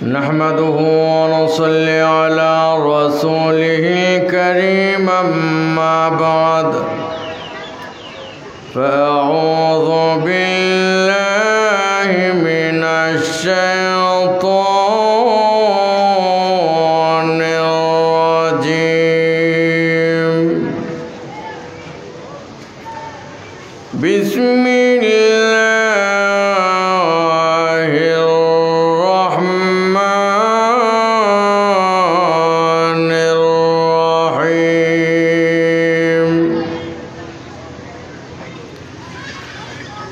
نحمده ونصلي على رسوله الكريم أما بعد فأعوذ بالله من الشيطان الرجيم بسم الله الرحمن الرحيم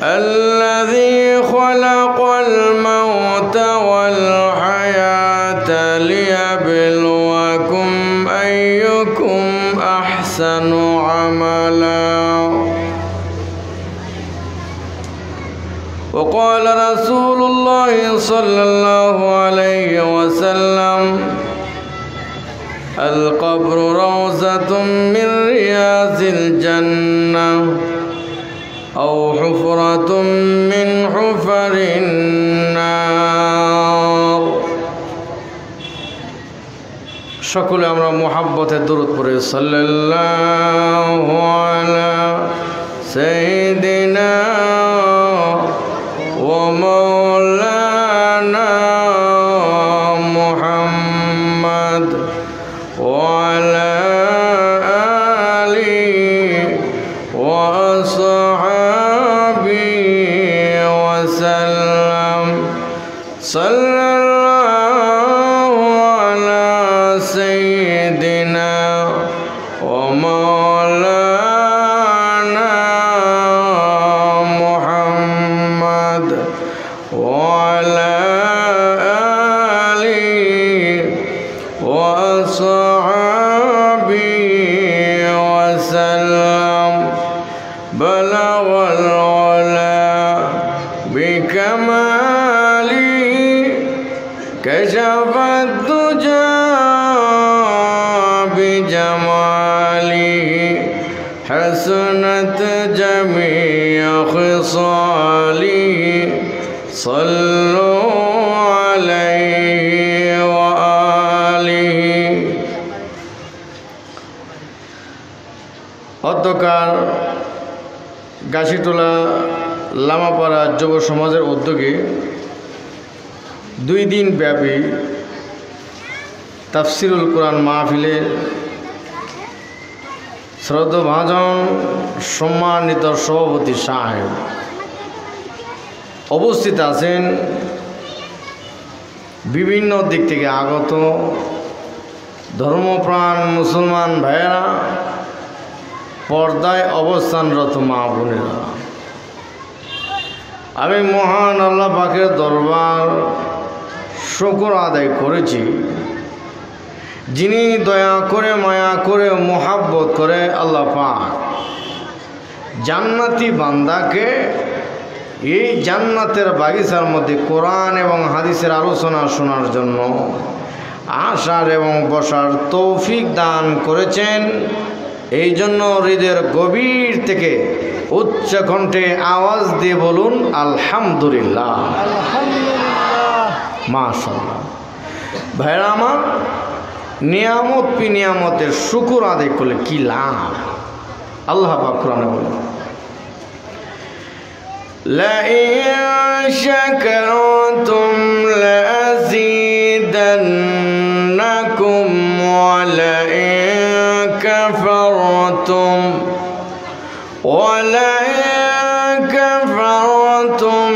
الذي خلق الموت والحياة ليبلوكم أيكم أحسن عملا وقال رسول الله صلى الله عليه وسلم القبر روضة من رياض الجنة أو حفرة من حفر النار সকলে আমরা মুহাব্বতের দরুদ পড়ে সাল্লাল্লাহু আলা সাইয়্যিদিনা ওয়া মাওলানা মুহাম্মদ ওয়া আলা আলিহি ওয়া আসহাবিহি ওয়া সাল্লাম সাল্লাল্লাহু আলা সাইয়্যিদিনা ওয়া মাওলানা মুহাম্মদ ওয়া আলা আলিহি ওয়া আসহাবিহি ওয়া সাল্লাম বালাগাল উলা বিকামালিহি كشفت الدجى بجماله حسنت جميع خصاله صلوا عليه وآله অধ্যকার গাছিটোলা লামাপাড়া যুব সমাজের উদ্যোগে 2 দিন ব্যাপী তাফসিরুল কোরআন মাহফিলের শ্রদ্ধাভাজন সম্মানিত সভাপতি সাহেব উপস্থিত আছেন বিভিন্ন দিক থেকে আগত ধর্মপ্রাণ মুসলমান ভাইয়েরা, পর্দায় অবস্থানরত মা বোনেরা। আমি মহান আল্লাহ পাকের দরবার শুকর আদায় করেছি, যিনি দয়া করে মায়া করে মোহাব্বত করে আল্লাহ পাক জান্নাতি বান্দাকে এই জান্নাতের বাগিচার মধ্যে কোরআন এবং হাদিসের আলোচনা শোনার জন্য আসার এবং বসার তৌফিক দান করেছেন। এই জন্য হৃদয়ের গভীর থেকে উচ্চ কণ্ঠে আওয়াজ দিয়ে বলুন আলহামদুলিল্লাহ, মাশাআল্লাহ। ভাইরা আমার, নিয়ামত পি নিয়ামতের শুকর আদায় করলে কি লাভ? আল্লাহ পাক কোরআনে বলেন লা ইন শাকারতুম লাযীদান্নাকুম ওয়া লা ইন কাফারতুম ওয়া লা ইন কাফারতুম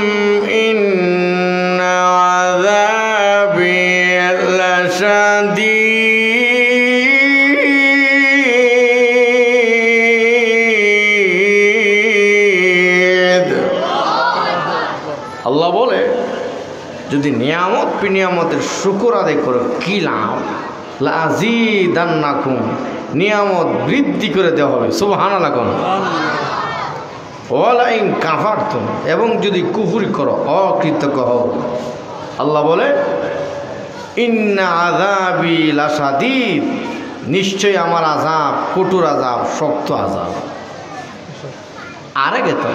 ইন্না আযাবি লাশাদীদ। আল্লাহ বলে যদি নিয়ামত পি নিয়ামতের শুকর আদায় করো কি লাভ? লাযীদান্নাকুম, নিয়ামত বৃদ্ধি করে দেওয়া হবে। সুবহানাল্লাহ। ওয়া লা ইন কাফারতুম, এবং যদি কুফরি করো, অকৃতজ্ঞ হও, আল্লাহ বলে ইন্না আযাবি লাশাদীদ, নিশ্চয় আমার আযাব কঠোর আযাব, শক্ত আযাব। আরেকে তো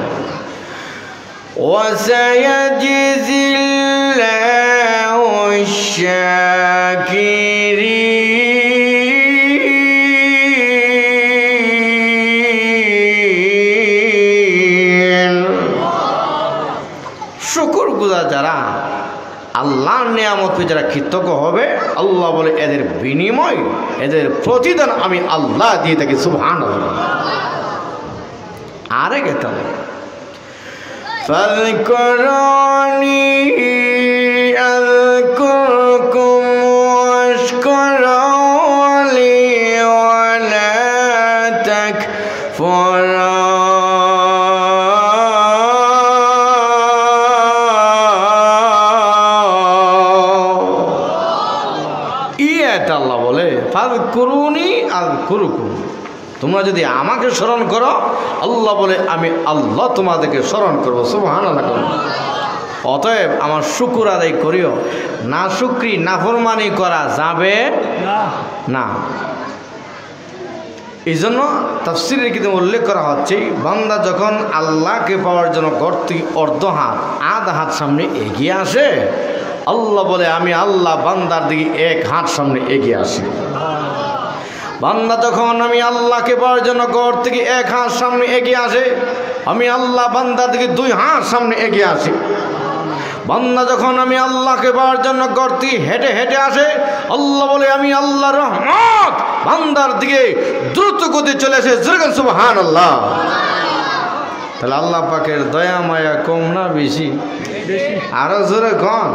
وسيجزي الله শুকরগুজার যারা, আল্লাহর নিয়ামত পেয়ে যারা কৃতজ্ঞ হবে, আল্লাহ বলে এদের বিনিময়, এদের প্রতিদান আমি আল্লাহ দিয়ে থাকি। সুবহানাল্লাহ। আরে গেতাম ফাযকুরুনি আযকুরকুম ওয়াশকুরু লি ওয়া লা তাকফুরুন। আল্লাহ বলে ফাযকুরুনি আযকুরকুম, তোমরা যদি আমাকে স্মরণ করো, আল্লাহ বলে আমি আল্লাহ তোমাদেরকে স্মরণ করবো। সুবহানাল্লাহ। অতএব আমার শুকর আদায় করিও, না শুকরি নাফরমানি করা যাবে না। এই জন্য তাফসীরে কিন্তু উল্লেখ করা হচ্ছে, বান্দা যখন আল্লাহকে পাওয়ার জন্য ঘর থেকে অর্ধ হাত আধা হাত সামনে এগিয়ে আসে, আল্লাহ বলে আমি আল্লাহ বান্দার দিকে এক হাত সামনে এগিয়ে আসি। বান্দা যখন আমি আল্লাহকে পাওয়ার জন্য ঘর থেকে এক হাত সামনে এগিয়ে আসে, আমি আল্লাহ বান্দার দিকে দুই হাত সামনে এগিয়ে আসি। বান্দা যখন আমি আল্লাহকে পাওয়ার জন্য ঘর থেকে হেঁটে হেঁটে আসে, আল্লাহ বলে আমি আল্লাহর রহমত বান্দার দিকে দ্রুত গতি চলে আসে। সুবহানাল্লাহ। তাহলে আল্লাহ পাকের দয়া মায়া কম না বেশি? আরো জোরে কন।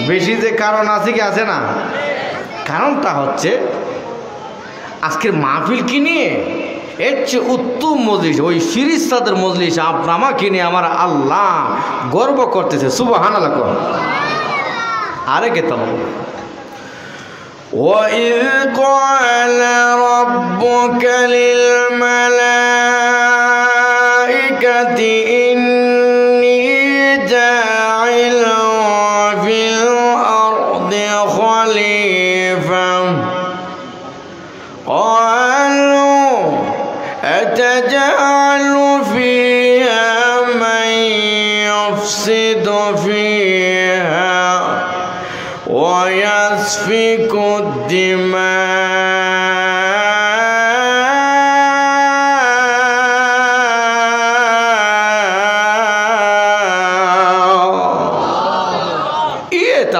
বেশি যে কারণ আছে কি আছে না? কারণটা হচ্ছে আজকের মাহফিল কি নিয়ে, এর চেয়ে উত্তম মজলিস ওই ফিরিস্তাদের মজলিস আমাকে নিয়ে আমার আল্লাহ গর্ব করতেছে। সুবহানাল্লাহ। আরে কেতাম وَإِذْ قَالَ رَبُّكَ لِلْمَلَائِكَةِ إِنِّي جَاعِلٌ فِي الْأَرْضِ خَلِيفَةً قَالُوا أَتَجْعَلُ فِيهَا مَن يُفْسِدُ فِيهَا وَيَسْفِكُ الدِّمَاءَ।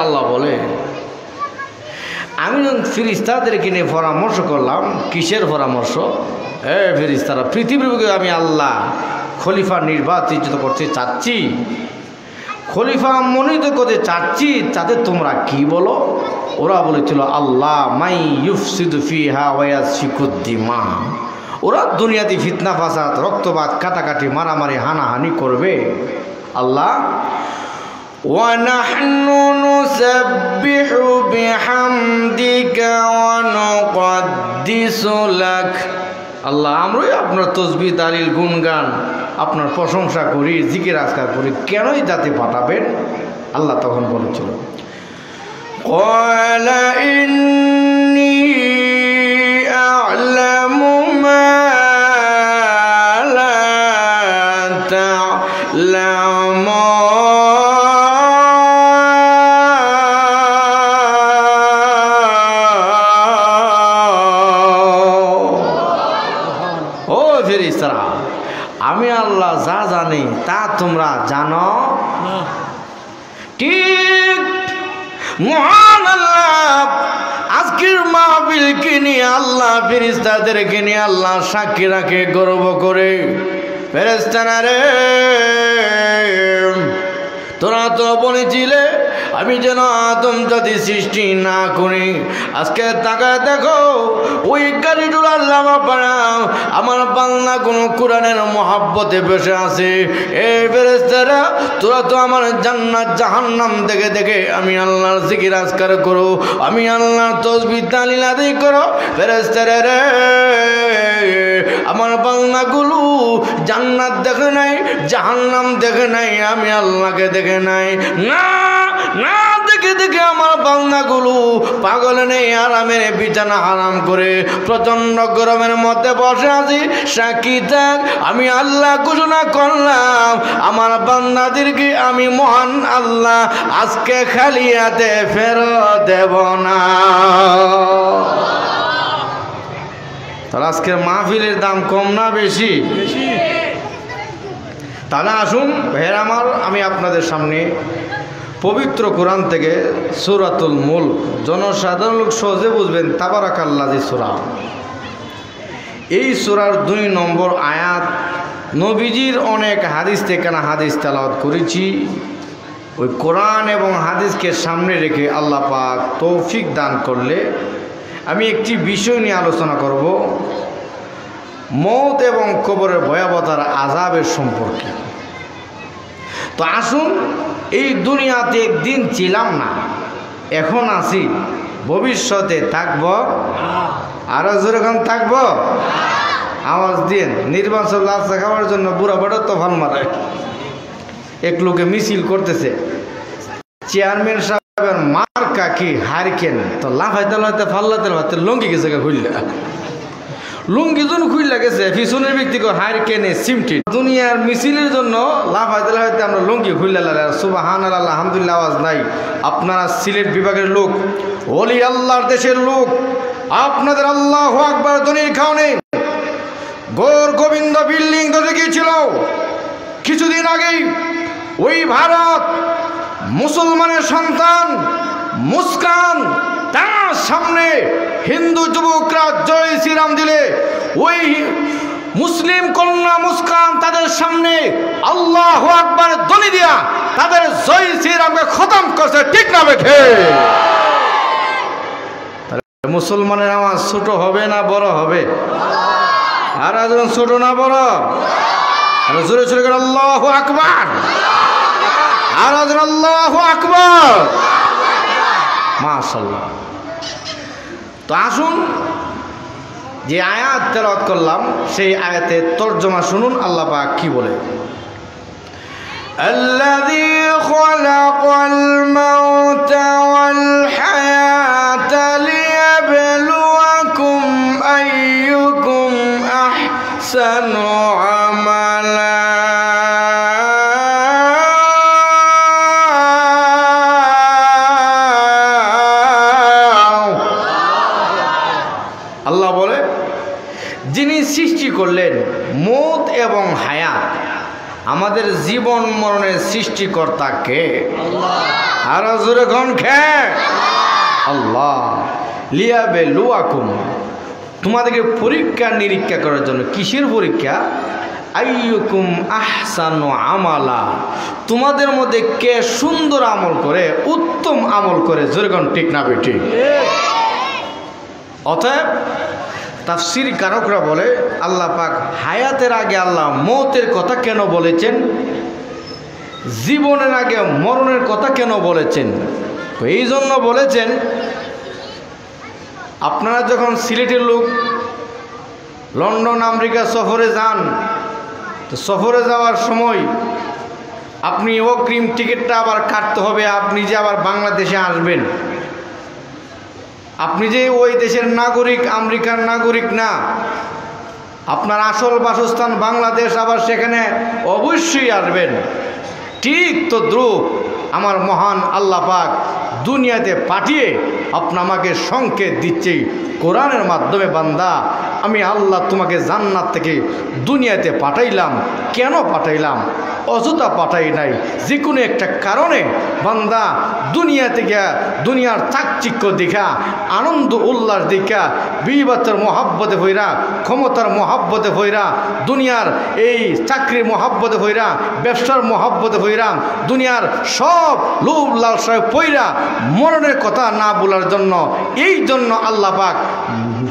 আল্লাহ বলে আমি যখন ফিরিস্তাদেরকে নিয়ে পরামর্শ করলাম, কিসের পরামর্শ? ফিরিস্তারা, পৃথিবীর বুকে আমি আল্লাহ খলিফা নির্বাচিত করতে চাচ্ছি, খলিফা মনোনীত করতে চাচ্ছি, তাতে তোমরা কি বলো? ওরা বলেছিল আল্লাহ মাই ইউফসিদু ফিহা ওয়া ইয়াসফিকুদ দিমা, ওরা দুনিয়াতে ফিতনা ফাসাদ, রক্তপাত, কাটাকাটি, মারামারি, হানাহানি করবে। আল্লাহ ওয়া নাহনু নুসাব্বিহু বিহামদিকা ওয়া নুকদ্দিসু লাক, আল্লাহ আমরাই আপনার তসবিহ তাহলিল গুণগান আপনার প্রশংসা করি, জিকির আজকার করি, কেনই যাতে পাঠাবেন? আল্লাহ তখন বলেছিল ক্বালা ইন্নী আ'লামু মা লা তা'লামুন। ও ফেরেশতারা, আমি আল্লাহ যা জানি তা তোমরা জানো ঠিক। মহান আল্লাহ আজকের মাহফিলকে নিয়ে আল্লাহ ফেরেশতাদেরকে নিয়ে আল্লাহ সাক্ষী রাখে গর্ব করে, ফেরেশতারা রে তোরা তো বলেছিলে আমি যেন আদম জাতি সৃষ্টি না করি। আজকে তাকায় দেখো ওই গাড়িটুর আল্লাহ আমার বাংলা কোন কোরআনের মহাব্বতে বসে আছে। এই ফেরেশতারা তোরা তো আমার জান্নাত জাহান্নাম দেখে দেখে আমি আল্লাহর জিকির আজকার করো, আমি আল্লাহর তাসবিহ তাহলিল আদায় করো। ফেরেশতারা রে আমার বাংলাগুলো জান্নাত দেখে নাই, জাহান্নাম দেখে নাই, আমি আল্লাহকে দেখে নাই। না না দেখে দেখে আমার বান্দাগুলো পাগল নেই, আরামের বিছানা আরাম করে প্রচন্ড গরমের মধ্যে বসে আছি। সাক্ষী থাক আমি আল্লাহ ঘোষণা করলাম আমার বান্দাদেরকে আমি মহান আল্লাহ আজকে খালি হাতে ফেরত দেব না। তাহলে আজকের মাহফিলের দাম কম না বেশি? তাহলে আসুন ভাইয়ের আমার, আমি আমি আপনাদের সামনে পবিত্র কোরআন থেকে সূরাতুল মুলক, জনসাধারণ লোক সহজে বুঝবেন, তাবারাকাল্লাযী সূরা। এই সূরার 2 নম্বর আয়াত, নবীজির অনেক হাদিস থেকে না হাদিস তেলাওয়াত করেছি। ওই কোরআন এবং হাদিসকে সামনে রেখে আল্লাহ পাক তৌফিক দান করলে আমি একটি বিষয় নিয়ে আলোচনা করব, মওত এবং কবরের ভয়াবহতার আযাবের সম্পর্কে। তো আসুন, এই দুনিয়াতে একদিন ছিলাম না, এখন আছি, ভবিষ্যতে থাকব, আরো যেরকম থাকব। আওয়াজ দিন। নির্বাচন লালসা খাওয়ার জন্য বুড়া বড় তো ভাল মারে, এক লোকে মিছিল করতেছে, চেয়ারম্যান সাহেবের মার্কা কি হারিকেন, তো লাফাইতে লাফাইতে ফাল্লাতে লাফাইতে লঙ্গি গেছে খুললা, লুঙ্গি জন খুললা গেছে, পিছনের ব্যক্তি হারিকেনে সিমটি। দুনিয়ার মিছিলের জন্য লাফাইতে লাফাইতে আমরা লঙ্গি খুললা লাগে। সুবহানাল্লাহ, আলহামদুলিল্লাহ আওয়াজ নাই। আপনারা সিলেট বিভাগের লোক, ওলি আল্লাহর দেশের লোক, আপনাদের আল্লাহু আকবার ধ্বনির কারণে গৌর গোবিন্দ বিল্ডিং ধরে গিয়েছিল কিছুদিন আগেই। ওই ভারত মুসলমানের সন্তান মুস্কান, তার সামনে হিন্দু যুবকরা জয় শ্রীরাম দিলে ওই মুসলিম কন্যা মুস্কান তাদের সামনে আল্লাহু আকবার ধ্বনি দিয়া তাদের জয় শ্রীরামকে খতম করছে। ঠিক না বেঠে? মুসলমানের আওয়াজ ছোট হবে না বড় হবে? আর একজন ছোট না বড়? জোরে জোরে করে আল্লাহু আকবার, আর একজন আল্লাহু আকবার, মাশাআল্লাহ। তো আসুন, যে আয়াত তেলাওয়াত করলাম সেই আয়াতের তরজমা শুনুন আল্লাহ পাক কি বলে। আল্লাযী খালাকাল মাউতা ওয়াল হায়াতা লিয়াবলুয়াকুম আইয়ুকুম আহসানু আমালা। আল্লাহ বলে, যিনি সৃষ্টি করলেন মওত এবং হায়াত, আমাদের জীবন মরণের সৃষ্টিকর্তা কে? আর জোরে কোন কে? আল্লাহ। লিয়াবলুয়াকুম, তোমাদেরকে পরীক্ষা নিরীক্ষা করার জন্য। কিসের পরীক্ষা? আইয়ুকুম আহসানু আমালা, তোমাদের মধ্যে কে সুন্দর আমল করে, উত্তম আমল করে। জোরে কোন ঠিক না বেটি? অতএব তাফসীর কারকরা বলে, আল্লাহ পাক হায়াতের আগে আল্লাহ মওতের কথা কেন বলেছেন, জীবনের আগে মরণের কথা কেন বলেছেন? এই জন্য বলেছেন, আপনারা যখন সিলেটের লোক লন্ডন আমেরিকা সফরে যান, তো সফরে যাওয়ার সময় আপনি অগ্রিম টিকিটটা আবার কাটতে হবে। আপনি যে আবার বাংলাদেশে আসবেন, আপনি যে ওই দেশের নাগরিক, আমেরিকার নাগরিক না, আপনার আসল বাসস্থান বাংলাদেশ, আবার সেখানে অবশ্যই আসবেন। ঠিক তো দ্রুপ আমার মহান আল্লাহ পাক দুনিয়াতে পাঠিয়ে আমাকে সংকেত দিচ্ছে কোরআনের মাধ্যমে, বান্দা আমি আল্লাহ তোমাকে জান্নাত থেকে দুনিয়াতে পাঠাইলাম। কেন পাঠাইলাম? অযথা পাঠাই নাই, যে কোনো একটা কারণে। বান্দা দুনিয়া থেকে দুনিয়ার চাকচিক্য দেখা, আনন্দ উল্লাস দেখা, বিবাতের মহাব্বতে হইরা, ক্ষমতার মহাব্বতে হইরা, দুনিয়ার এই চাকরির মহাব্বতে হইরা, ব্যবসার মহাব্বতে হইরা, দুনিয়ার সব লোভ লালসায় পইরা মরণের কথা না বলার জন্য, এই জন্য আল্লাহ পাক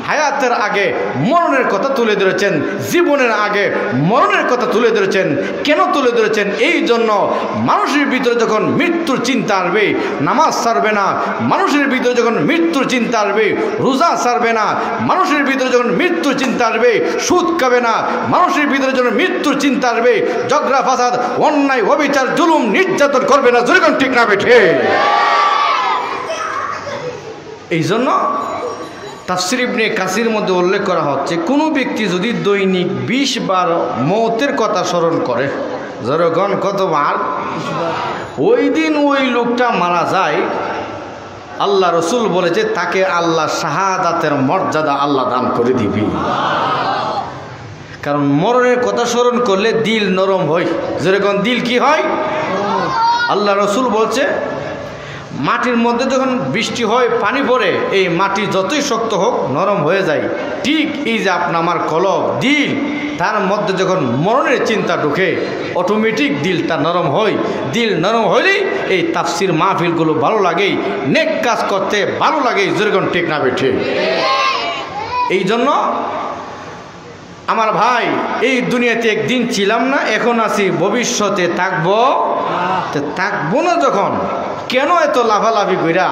হায়াতের আগে মরণের কথা তুলে ধরেছেন, জীবনের আগে মরণের কথা তুলে ধরেছেন। কেন তুলে ধরেছেন? এই জন্য মানুষের ভিতরে যখন মৃত্যুর চিন্তা আসবে, নামাজ ছাড়বে না। মানুষের ভিতরে যখন মৃত্যুর চিন্তা আসবে, রোজা ছাড়বে না। মানুষের ভিতরে যখন মৃত্যুর চিন্তা আসবে, সুদ খাবে না। মানুষের ভিতরে যখন মৃত্যুর চিন্তা আসবে, ঝগড়া ফাসাদ, অন্যায়, অবিচার, জুলুম, নির্যাতন করবে না। যেরকম ঠিক না বেঠে? এই জন্য তাফসীর ইবনে কাসির মধ্যে উল্লেখ করা হচ্ছে, কোনো ব্যক্তি যদি দৈনিক 20 বার মওতের কথা স্মরণ করে, যেরকম কতবার, ওই দিন ওই লোকটা মারা যায়, আল্লাহ রসুল বলেছে তাকে আল্লাহ শাহাদাতের মর্যাদা আল্লাহ দান করে দিবি। কারণ মরণের কথা স্মরণ করলে দিল নরম হয়। যেরকম দিল কি হয়? আল্লাহ রসুল বলছে মাটির মধ্যে যখন বৃষ্টি হয় পানি পড়ে এই মাটি যতই শক্ত হোক নরম হয়ে যায়। ঠিক এই যে আপনার আমার কলব দিল, তার মধ্যে যখন মরণের চিন্তা ঢুকে অটোমেটিক দিলটা নরম হয়। দিল নরম হলেই এই তাফসির মাহফিলগুলো ভালো লাগে, নেক কাজ করতে ভালো লাগে। যেরকম ঠিক না বেঠে, এই জন্য আমার ভাই এই দুনিয়াতে একদিন ছিলাম না, এখন আছি, ভবিষ্যতে থাকবো থাকবো না। যখন কেন এত লাফালাফি কইরা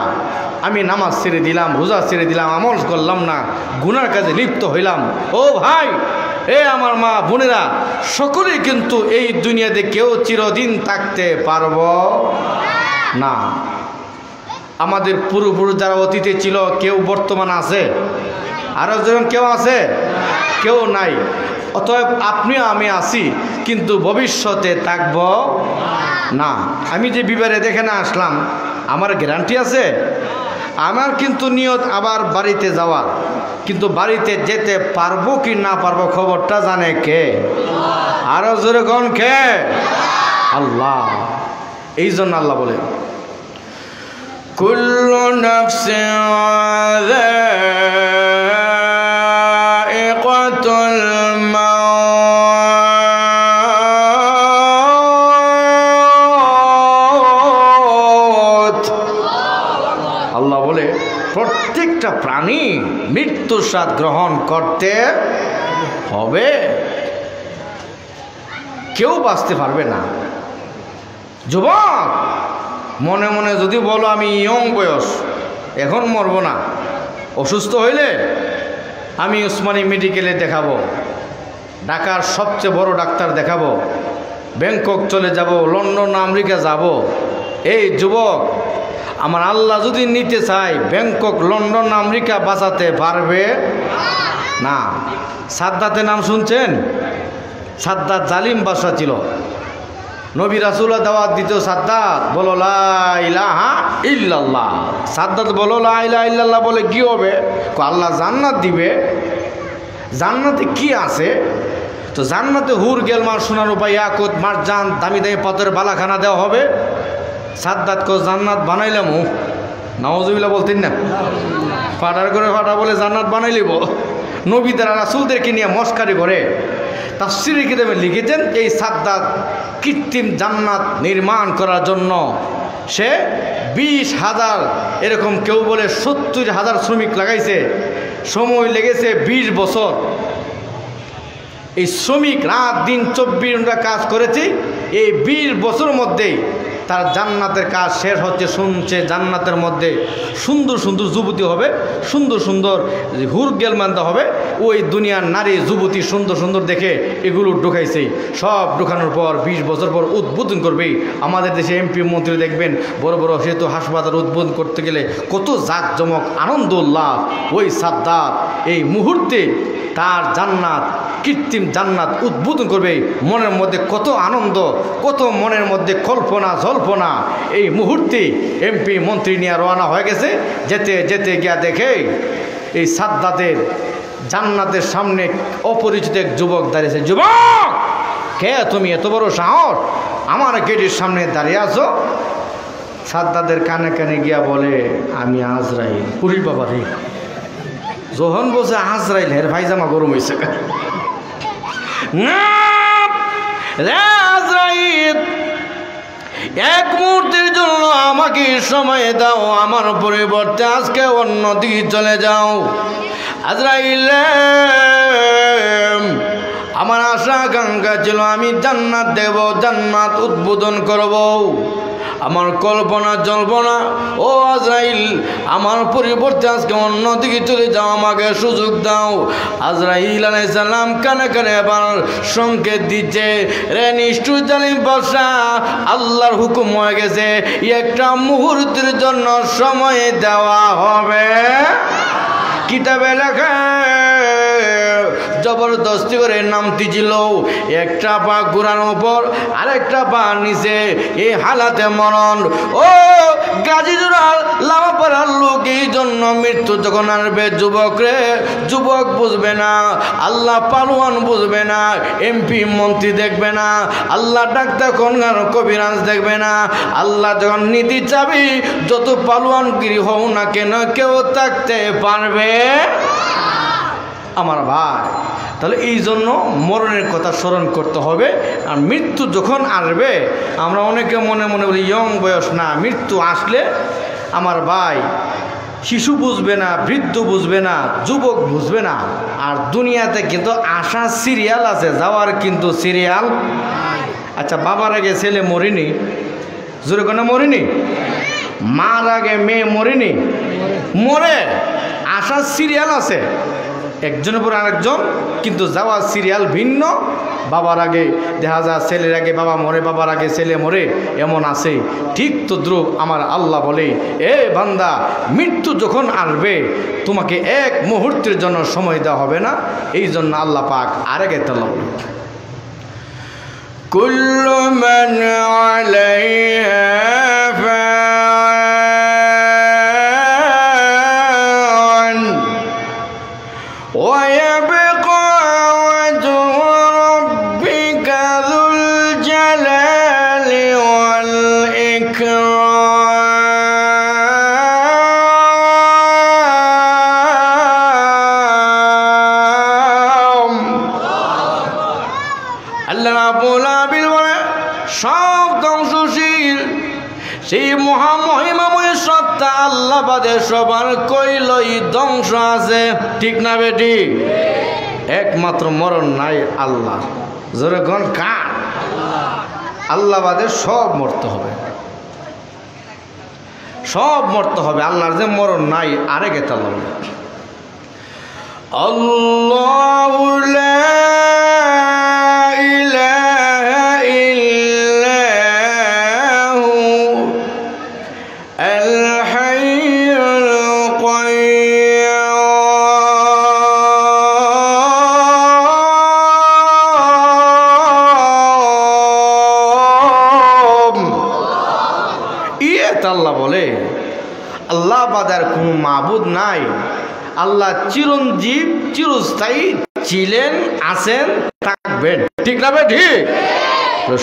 আমি নামাজ ছেড়ে দিলাম, রোজা ছেড়ে দিলাম, আমল করলাম না, গুনার কাজে লিপ্ত হইলাম? ও ভাই, এ আমার মা বোনেরা, সকলেই কিন্তু এই দুনিয়াতে কেউ চিরদিন থাকতে পারবো না। আমাদের পূর্বপুরুষ যারা অতীতে ছিল কেউ বর্তমান আছে? আরো যখন কেউ আছে? কেউ নাই। অতএব আপনি আমি আছি, কিন্তু ভবিষ্যতে থাকব না। আমি যে বিবারে দেখে না আসলাম, আমার গ্যারান্টি আছে? আমার কিন্তু নিয়ত আবার বাড়িতে যাওয়ার, কিন্তু বাড়িতে যেতে পারবো কি না পারবো খবরটা জানে কে? আরো জোরে কোন কে? আল্লাহ। এই জন্য আল্লাহ বলে কুল্লু নাফসিন যায়িকাতুল মাউত। আল্লাহ বলে প্রত্যেকটা প্রাণী মৃত্যুর স্বাদ গ্রহণ করতে হবে, কেউ বাঁচতে পারবে না। যুবক মনে মনে যদি বলো আমি ইয়ং বয়স, এখন মরবো না, অসুস্থ হইলে আমি উসমানী মেডিকেলে দেখাবো, ঢাকার সবচেয়ে বড় ডাক্তার দেখাবো, ব্যাংকক চলে যাব, লন্ডন আমেরিকা যাব। এই যুবক, আমার আল্লাহ যদি নিতে চায় ব্যাংকক লন্ডন আমেরিকা বাঁচাতে পারবে না। সাদ্দাতের নাম শুনছেন? সাদ্দাত জালিম বাদশা ছিল, নবী রাসূলুল্লাহ দাওয়াত দিত, সাদ্দাত বলো লা ইলাহা ইল্লাল্লাহ। সাদ্দাত বলো লা ইলাহা ইল্লাল্লাহ, বলে কি হবে? আল্লাহ জান্নাত দিবে। জান্নাতে কি আছে? তো জান্নাতে হুর গেলমার সোনার রূপা ইয়াকুত মারজান দামি দামি পাথরের বালাখানা দেওয়া হবে। সাদ্দাত কো জান্নাত বানাইলাম, নাউজুবিল্লাহ বলতেন না, ফাটার করে ফাটা বলে জান্নাত বানাইলিব। নবী দ্বারা রাসূলদেরকে নিয়ে মস্কারি করে তাফসীরে কিতাবে লিখেছেন, এই সাদ্দাত কৃত্রিম জান্নাত নির্মাণ করার জন্য সে 20,000, এরকম কেউ বলে 70,000 শ্রমিক লাগাইছে। সময় লেগেছে 20 বছর। এই শ্রমিক রাত দিন 24 ঘন্টা কাজ করেছে। এই 20 বছরের মধ্যেই তার জান্নাতের কাজ শেষ হচ্ছে। শুনছে জান্নাতের মধ্যে সুন্দর সুন্দর যুবতী হবে, সুন্দর সুন্দর হুর গেলমানদা হবে। ওই দুনিয়ার নারী যুবতী সুন্দর সুন্দর দেখে এগুলো ঢুকাইছে। সব ঢুকানোর পর 20 বছর পর উদ্বোধন করবে। আমাদের দেশে এমপি মন্ত্রী দেখবেন বড় বড় সেতু হাসপাতাল উদ্বোধন করতে গেলে কত জাঁকজমক আনন্দ উল্লাস। ওই সাদ্দাত এই মুহূর্তে তার জান্নাত, কৃত্রিম জান্নাত উদ্বোধন করবে। মনের মধ্যে কত আনন্দ, কত মনের মধ্যে কল্পনা জল্পনা। এই মুহূর্তে এমপি মন্ত্রী নিয়ে রওনা হয়ে গেছে। যেতে যেতে গিয়া দেখে এই সাদ্দাতের জান্নাতের সামনে অপরিচিত এক যুবক দাঁড়িয়েছে। যুবক, কে তুমি? এত বড় সাহস আমার গেটের সামনে দাঁড়িয়ে আছো? সাদ্দাতের কানে কানে গিয়া বলে, আমি আজরাইল। পুরি বাবা রে, যখন বলছে আজরাইল, হের ভাইজামা গরম হয়েছে। আজরাইল, এক মুহূর্তের জন্য আমাকে সময় দাও, আমার পরিবর্তে আজকে অন্য দিকে চলে যাও। আজরাইল, আমার আশা আকাঙ্ক্ষা ছিল আমি জান্নাত দেব, জান্নাত উদ্বোধন করব। আমার কল্পনা জল্পনা, ও আজরাইল, আমার পরিবর্তে আজকে অন্যদিকে চলে যাও, আমাকে সুযোগ দাও। আজরাইল আলাইহিস সালাম কানে কানে আবার সংকেত দিচ্ছে, রে নিষ্ঠুর জালিম বাদশা, আল্লাহর হুকুম হয়ে গেছে, একটা মুহূর্তের জন্য সময় দেওয়া হবে। কিতাবে লেখা জবরদস্তি করে নামতেছিল, একটা পা ঘোরানোর উপর আরেকটা পা নিচে, এই হালাতে মরণ। ও গাজীজোড়ার লামাপাড়ার লোক, এই জন্য মৃত্যু যখন আসবে যুবক রে, যুবক বুঝবে না, আল্লাহ পালোয়ান বুঝবে না, এমপি মন্ত্রী দেখবে না, আল্লাহ ডাক্তার কোনগার কবিরাজ দেখবে না, আল্লাহ যখন নীতি চাবি যত পালোয়ানগিরি হও না কেন কেউ থাকতে পারবে আমার ভাই। তাহলে এই জন্য মরণের কথা স্মরণ করতে হবে। আর মৃত্যু যখন আসবে, আমরা অনেকে মনে মনে বলি ইয়ং বয়স না, মৃত্যু আসলে আমার ভাই শিশু বুঝবে না, বৃদ্ধ বুঝবে না, যুবক বুঝবে না। আর দুনিয়াতে কিন্তু আসার সিরিয়াল আছে, যাওয়ার কিন্তু সিরিয়াল। আচ্ছা, বাবার আগে ছেলে মরিনি, জোরে কোনো মরিনি, মার আগে মেয়ে মরিনি, মরে। আসার সিরিয়াল আছে একজনের পর আরেকজন, কিন্তু যাওয়ার সিরিয়াল ভিন্ন। বাবার আগে দেখা যায় ছেলের আগে বাবা মরে, বাবার আগে ছেলে মরে, এমন আছে। ঠিক তো দ্রুপ আমার আল্লাহ বলে, এ বান্দা, মৃত্যু যখন আসবে তোমাকে এক মুহূর্তের জন্য সময় দেওয়া হবে না। এই জন্য আল্লাহ পাক আরেক তাআলা বলে, কুল্লু মান আলাইহা ফান ওয়া ইয়াবকা ওয়াজহু রাব্বিকা যুল জালালি ওয়াল ইকরাম। আল্লাহ রাব্বুল আলামিন বলে, সব ধ্বংসশীল সেই মহামহিমাময় সত্তা আল্লাহ বাদে সবার কইলই ধ্বংস আছে, ঠিক না বেটি? একমাত্র মরণ নাই আল্লাহ। জোরে কোন কার? আল্লাহ বাদে সব মরতে হবে, সব মরতে হবে। আল্লাহর যে মরণ নাই আরেক তাআলা বলে, আল্লাহু লা ইলাহা ইল্লাহু আল হাইয়ুল কাইয়্যুম। আল্লাহ বলে, আল্লাহ বাদার কোনো মাবুদ নাই। আল্লাহ চিরঞ্জীব, চিরস্থায়ী ছিলেন, আছেন, থাকবেন, ঠিক না ভাই? ঠিক।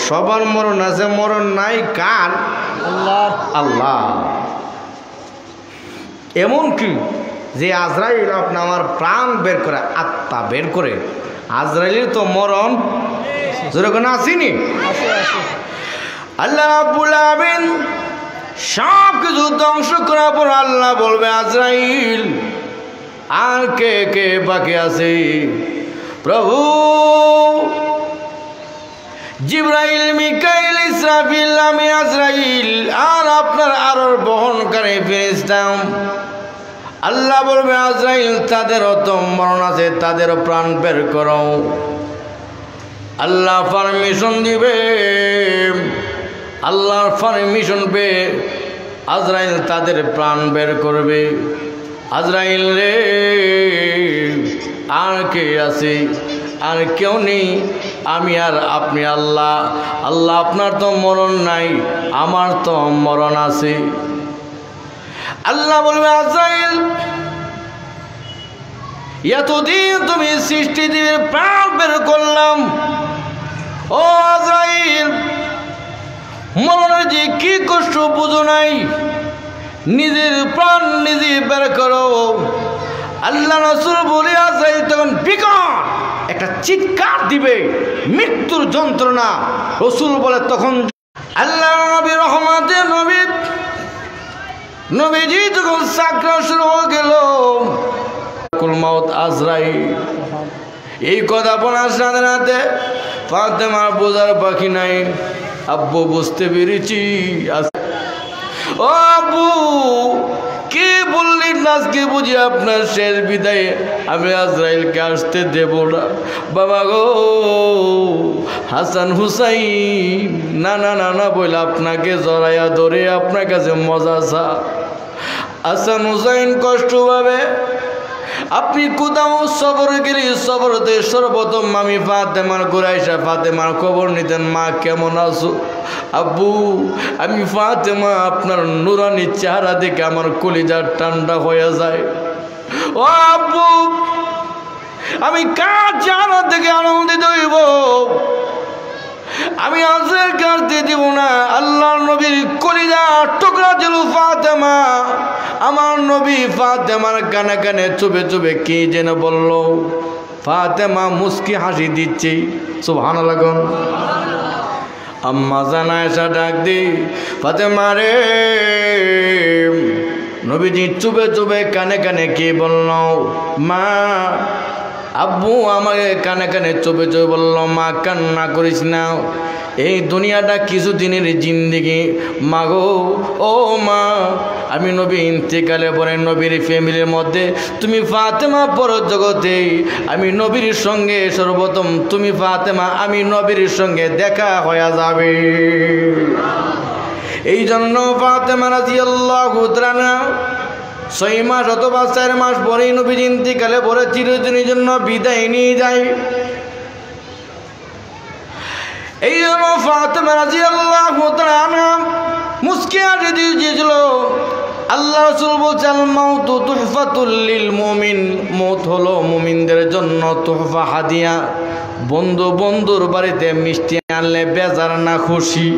সবার মরণ আছে, মরণ নাই কার? আল্লাহ। আল্লাহ। এমন কি যে আজরাইল আপনি আমার প্রাণ বের করে, আত্মা বের করে, আজরাইলের তো মরণ যেরকম আসেনি। আল্লাহ রাব্বুল আলামিন সব কিছু ধ্বংস করার পর আল্লাহ বলবে, আজরাইল আর কে কে বাকি আছে? প্রভু জিবরাইল, মিকাইল, ইসরাফিল, আমি আজরাইল আর আপনার আরোর বহনকারী ফেরেশতা। আল্লাহ বলবে, আজরাইল তাদেরও তো মরণ আছে, তাদেরও প্রাণ বের করো। আল্লাহ পারমিশন দিবে, আল্লাহর পারমিশন পেয়ে আজরাইল তাদের প্রাণ বের করবে। আজরাইল রে, আর কে আছে? আর কেউ নেই, আমি আর আপনি আল্লাহ। আল্লাহ আপনার তো মরণ নাই, আমার তো মরণ আছে। আল্লাহ বলবে, আজরাইল এতদিন তুমি সৃষ্টি দিয়ে প্রাণ বের করলাম, ও আজরাইল মরণের যে কি কষ্ট বুঝো নাই, নিজের প্রাণ নিজে বের করো। আল্লাহ রাসূল বলে, আজরাইল তখন বিকট একটা চিৎকার দিবে, মৃত্যুর যন্ত্রণা। রাসূল বলে, তখন আল্লাহ নবী রহমতের নবীজি যখন সাকরাত শুরু হয়ে গেল, কুল মাউত আজরাইল এই কথা বলার সাথে সাথে ফাতেমার বোঝার বাকি নাই। আব্বু বুঝতে পেরেছি। ও আব্বু, কি বললেন আজকে বুঝি আপনার শেষ বিদায়ে আমি আজরাইলকে আসতে দেব না। বাবা গো, হাসান হুসাইন না না না না বলে আপনাকে জড়াইয়া ধরে আপনার কাছে মজা চা। হাসান হুসাইন কষ্ট পাবে, আপনি কোথাও সফর গেলে সফরতে সর্বপ্রথম আমি ফাতেমার কুরাইশা ফাতেমার খবর নিতেন, মা কেমন আছো? আব্বু আমি ফাতেমা, আপনার নুরানি চেহারা দেখে আমার কলিজা ঠান্ডা হয়ে যায়। ও আব্বু আমি কার চেহারা দেখে আনন্দিত হইব? আমি আজের কাটতে দিব না। আল্লাহর নবীর কলিজা টুকরা ছিল ফাতেমা। আমার নবী ফাতেমার কানে কানে চুপে চুপে কি যেন বলল। ফাতেমা মুস্কি হাসি দিচ্ছে। সুবহানাল্লাহ। আম্মা জানা এসা ডাক দি, ফাতেমা রে। নবীজি চুপে চুপে কানে কানে কি বলল? মা। আব্বু আমাকে কানে কানে চুপে চুপে বলল, মা কান্না করিস না, এই দুনিয়াটা কিছুদিনের জিন্দেগি। মা গো, ও মা, আমি নবী ইন্তেকালে পরে নবীর ফ্যামিলির মধ্যে তুমি ফাতেমা পর জগতে, আমি নবীর সঙ্গে সর্বপ্রথম তুমি ফাতেমা, আমি নবীর সঙ্গে দেখা হয়ে যাবে। এই জন্য ফাতেমা রাদিয়াল্লাহু তাআলা 6 মাস অথবা 4 মাস পরে নবী ইন্তেকালে পরে চিরদিনের জন্য বিদায় নিয়ে যায়। এই জন্য ফাতেমা রাদিয়াল্লাহু তাআলা মুস্কি হাসি দিয়েছিল। আল্লাহ রাসূল বলেছেন, মাউতু তুহফাতুল লিল মুমিন, মওত হলো মুমিনদের জন্য তোহফা, হাদিয়া। বন্ধু বন্ধুর বাড়িতে মিষ্টি আনলে বেজার না খুশি?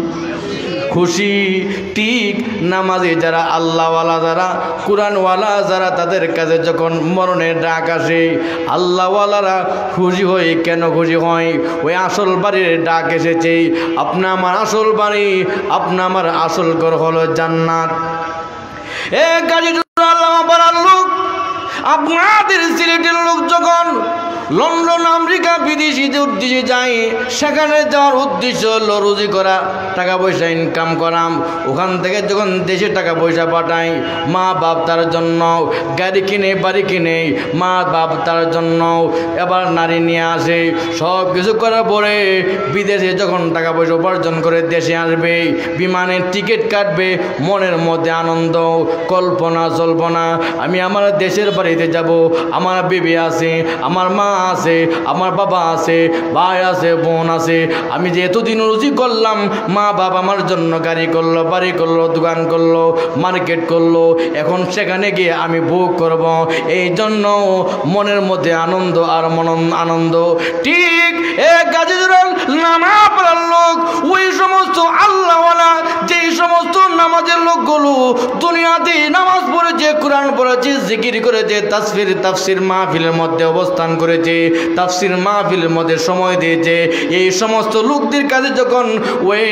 খুশি। ঠিক নামাজি যারা, আল্লাহওয়ালা যারা, কোরআনওয়ালা যারা, তাদের কাছে যখন মরণের ডাক আসে আল্লাহওয়ালারা খুশি হয়। কেন খুশি হয়? ওই আসল বাড়ির ডাক এসেছে। আপনা আমার আসল বাড়ি, আপনা আমার আসল ঘর হলো জান্নাত। এ গাজী আল্লামা পাড়ার লোক, আপনাদের সিলেটের লোক যখন লন্ডন আমেরিকা বিদেশিতে উদ্দেশ্যে যায়, সেখানে যাওয়ার উদ্দেশ্য হলো রুজি করা, টাকা পয়সা ইনকাম করাম। ওখান থেকে যখন দেশে টাকা পয়সা পাঠায়, মা বাপ তার জন্য গাড়ি কিনে, বাড়ি কিনে, মা বাপ তার জন্য এবার নারী নিয়ে আসে। সব কিছু করার পরে বিদেশে যখন টাকা পয়সা উপার্জন করে দেশে আসবে, বিমানের টিকিট কাটবে, মনের মধ্যে আনন্দ, কল্পনা জল্পনা, আমি আমার দেশের বাড়িতে যাব, আমার বিবি আছে, আমার মা আছে, আমার বাবা আছে, ভাই আছে, বোন আছে। আমি যে এতদিন রুজি করলাম, মা বাবা আমার জন্য গাড়ি করলো, বাড়ি করলো, দোকান করলো, মার্কেট করলো, এখন সেখানে গিয়ে আমি ভোগ করব। এই জন্য মনের মধ্যে আনন্দ আর আনন্দ। ঠিক গাজীপুরের নামাজ পড়ার লোক, ওই সমস্ত আল্লাহওয়ালা, যেই সমস্ত নামাজের লোকগুলো দুনিয়াতে নামাজ পড়েছে, কোরআন পড়েছে, জিকির করেছে, তাফসির মাহফিলের মধ্যে অবস্থান করেছে, তাফসির মাহফিলের মধ্যে সময় দিয়েছে, এই সমস্ত লোকদের কাছে যখন ওই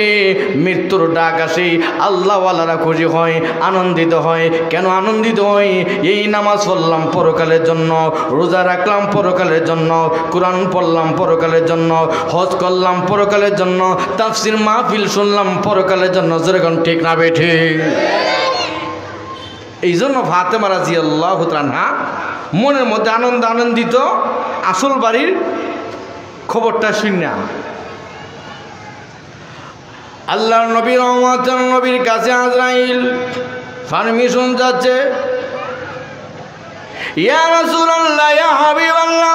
মৃত্যুর ডাক আসে, আল্লাহওয়ালারা খুশি হয়, আনন্দিত হয়। কেন আনন্দিত হয়? এই নামাজ পড়লাম পরকালের জন্য, রোজা রাখলাম পরকালের জন্য, কোরআন পড়লাম পরকালের জন্য, হজ করলাম পরকালের জন্য, তাফসির মাহফিল শুনলাম পরকালের জন্য। যেরকম ঠিক না বেঠে? এই জন্য ফাতেমা রাদিয়াল্লাহু তাআলা মনের মধ্যে আনন্দিত, আসল বাড়ির খবরটা শুনিয়া আল্লাহর নবী রহমতের নবীর কাছে আজরাইল পারমিশন যাচ্ছে। ইয়া রাসূলুল্লাহ, ইয়া হাবিবাল্লাহ,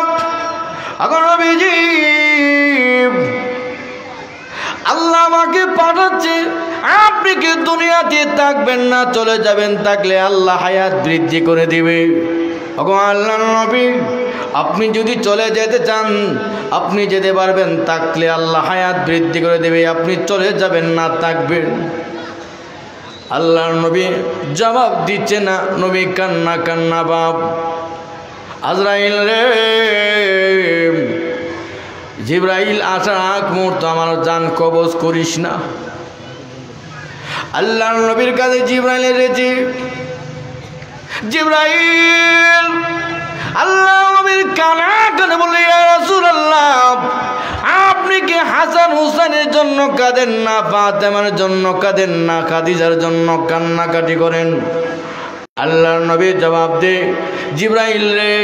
এখন নবীজি আল্লাহ আমাকে পাঠাচ্ছে, আপনি কি দুনিয়াতে থাকবেন না চলে যাবেন? থাকলে আল্লাহ হায়াত বৃদ্ধি করে দিবে। ওগো আল্লাহর নবী, আপনি যদি চলে যেতে চান আপনি যেতে পারবেন, থাকলে আল্লাহ হায়াত বৃদ্ধি করে দেবে। আপনি চলে যাবেন না থাকবেন? আল্লাহর নবী জবাব দিচ্ছে না। নবী কান্না বাপ। আজরাইল রে, জিবরাইল আসার আগ মুহূর্ত আমার জান কবজ করিস না। আল্লাহর নবীর কাছে জিবরাইল এসেছে। জিবরাইল আল্লাহ নবীর কানে বলে, ইয়া রাসূলুল্লাহ, আপনি কি হাসান হুসাইনের জন্য কাঁদেন না? ফাতেমার জন্য কাঁদেন না? খাদিজার জন্য কান্নাকাটি করেন? আল্লাহর নবী জবাব দে, জিবরাইল রে,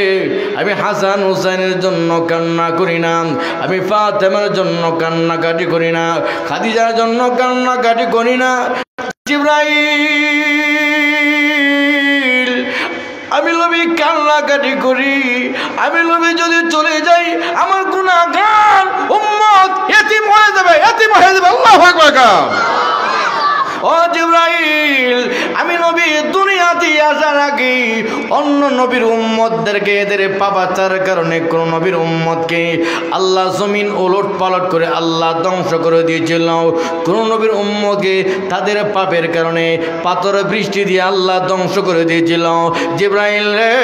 আমি হাসান হুসাইনের জন্য কান্না করি না, আমি ফাতেমার জন্য কান্নাকাটি করি না, খাদিজার জন্য কান্নাকাটি করি না। জিবরাইল, আমি নবী কান্নাকাটি করি, আমি নবী যদি চলে যাই আমার গুনাহগার উম্মত এতিম হয়ে যাবে, এতিম হয়ে যাবে। আল্লাহু আকবার। ও জিবরাইল, আমি নবী দুনিয়াতে আসার আগে অন্য নবীর উম্মতদেরকে এদের পাপাচার কারণে কোন নবীর উম্মতকে আল্লাহ জমিন ওলট পালট করে আল্লাহ ধ্বংস করে দিয়েছিল। কোন নবীর উম্মতকে তাদের পাপের কারণে পাথর বৃষ্টি দিয়ে আল্লাহ ধ্বংস করে দিয়েছিল। জিবরাইল রে,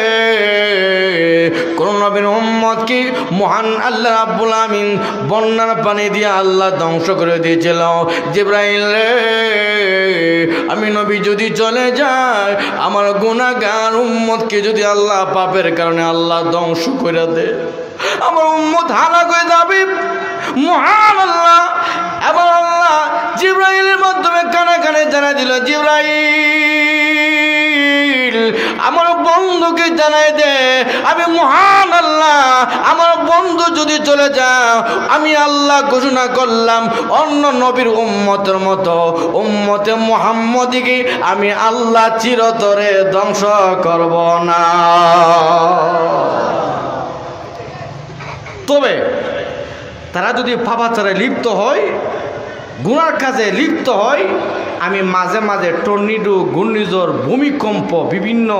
কোন নবীর উম্মতকে মহান আল্লাহ রাব্বুল আমিন বন্যার পানি দিয়ে আল্লাহ ধ্বংস করে দিয়েছিল। জিবরাইল রে, আমি নবী যদি চলে যায় আমার গুনাহগার উম্মতকে যদি আল্লাহ পাপের কারণে আল্লাহ ধ্বংস করে দেয়, আমার উম্মত হালাক হয়ে যাবে। মহান আল্লাহ এবার আল্লাহ জিবরাইলের মাধ্যমে কানে কানে জানাই দিল, জিবরাইল আমার বন্ধুকে জানাই দে, আমি মহান আল্লাহ আমার বন্ধু যদি চলে যাও আমি আল্লাহ ঘোষণা করলাম অন্য নবীর উম্মতের মতো উম্মতে মুহাম্মদীকে আমি আল্লাহ চিরতরে ধ্বংস করব না। তবে তারা যদি পাপাচারে লিপ্ত হয়, গুনার কাজে লিপ্ত হয়, আমি মাঝে মাঝে টর্নেডো, ঘূর্ণিঝড়, ভূমিকম্প, বিভিন্ন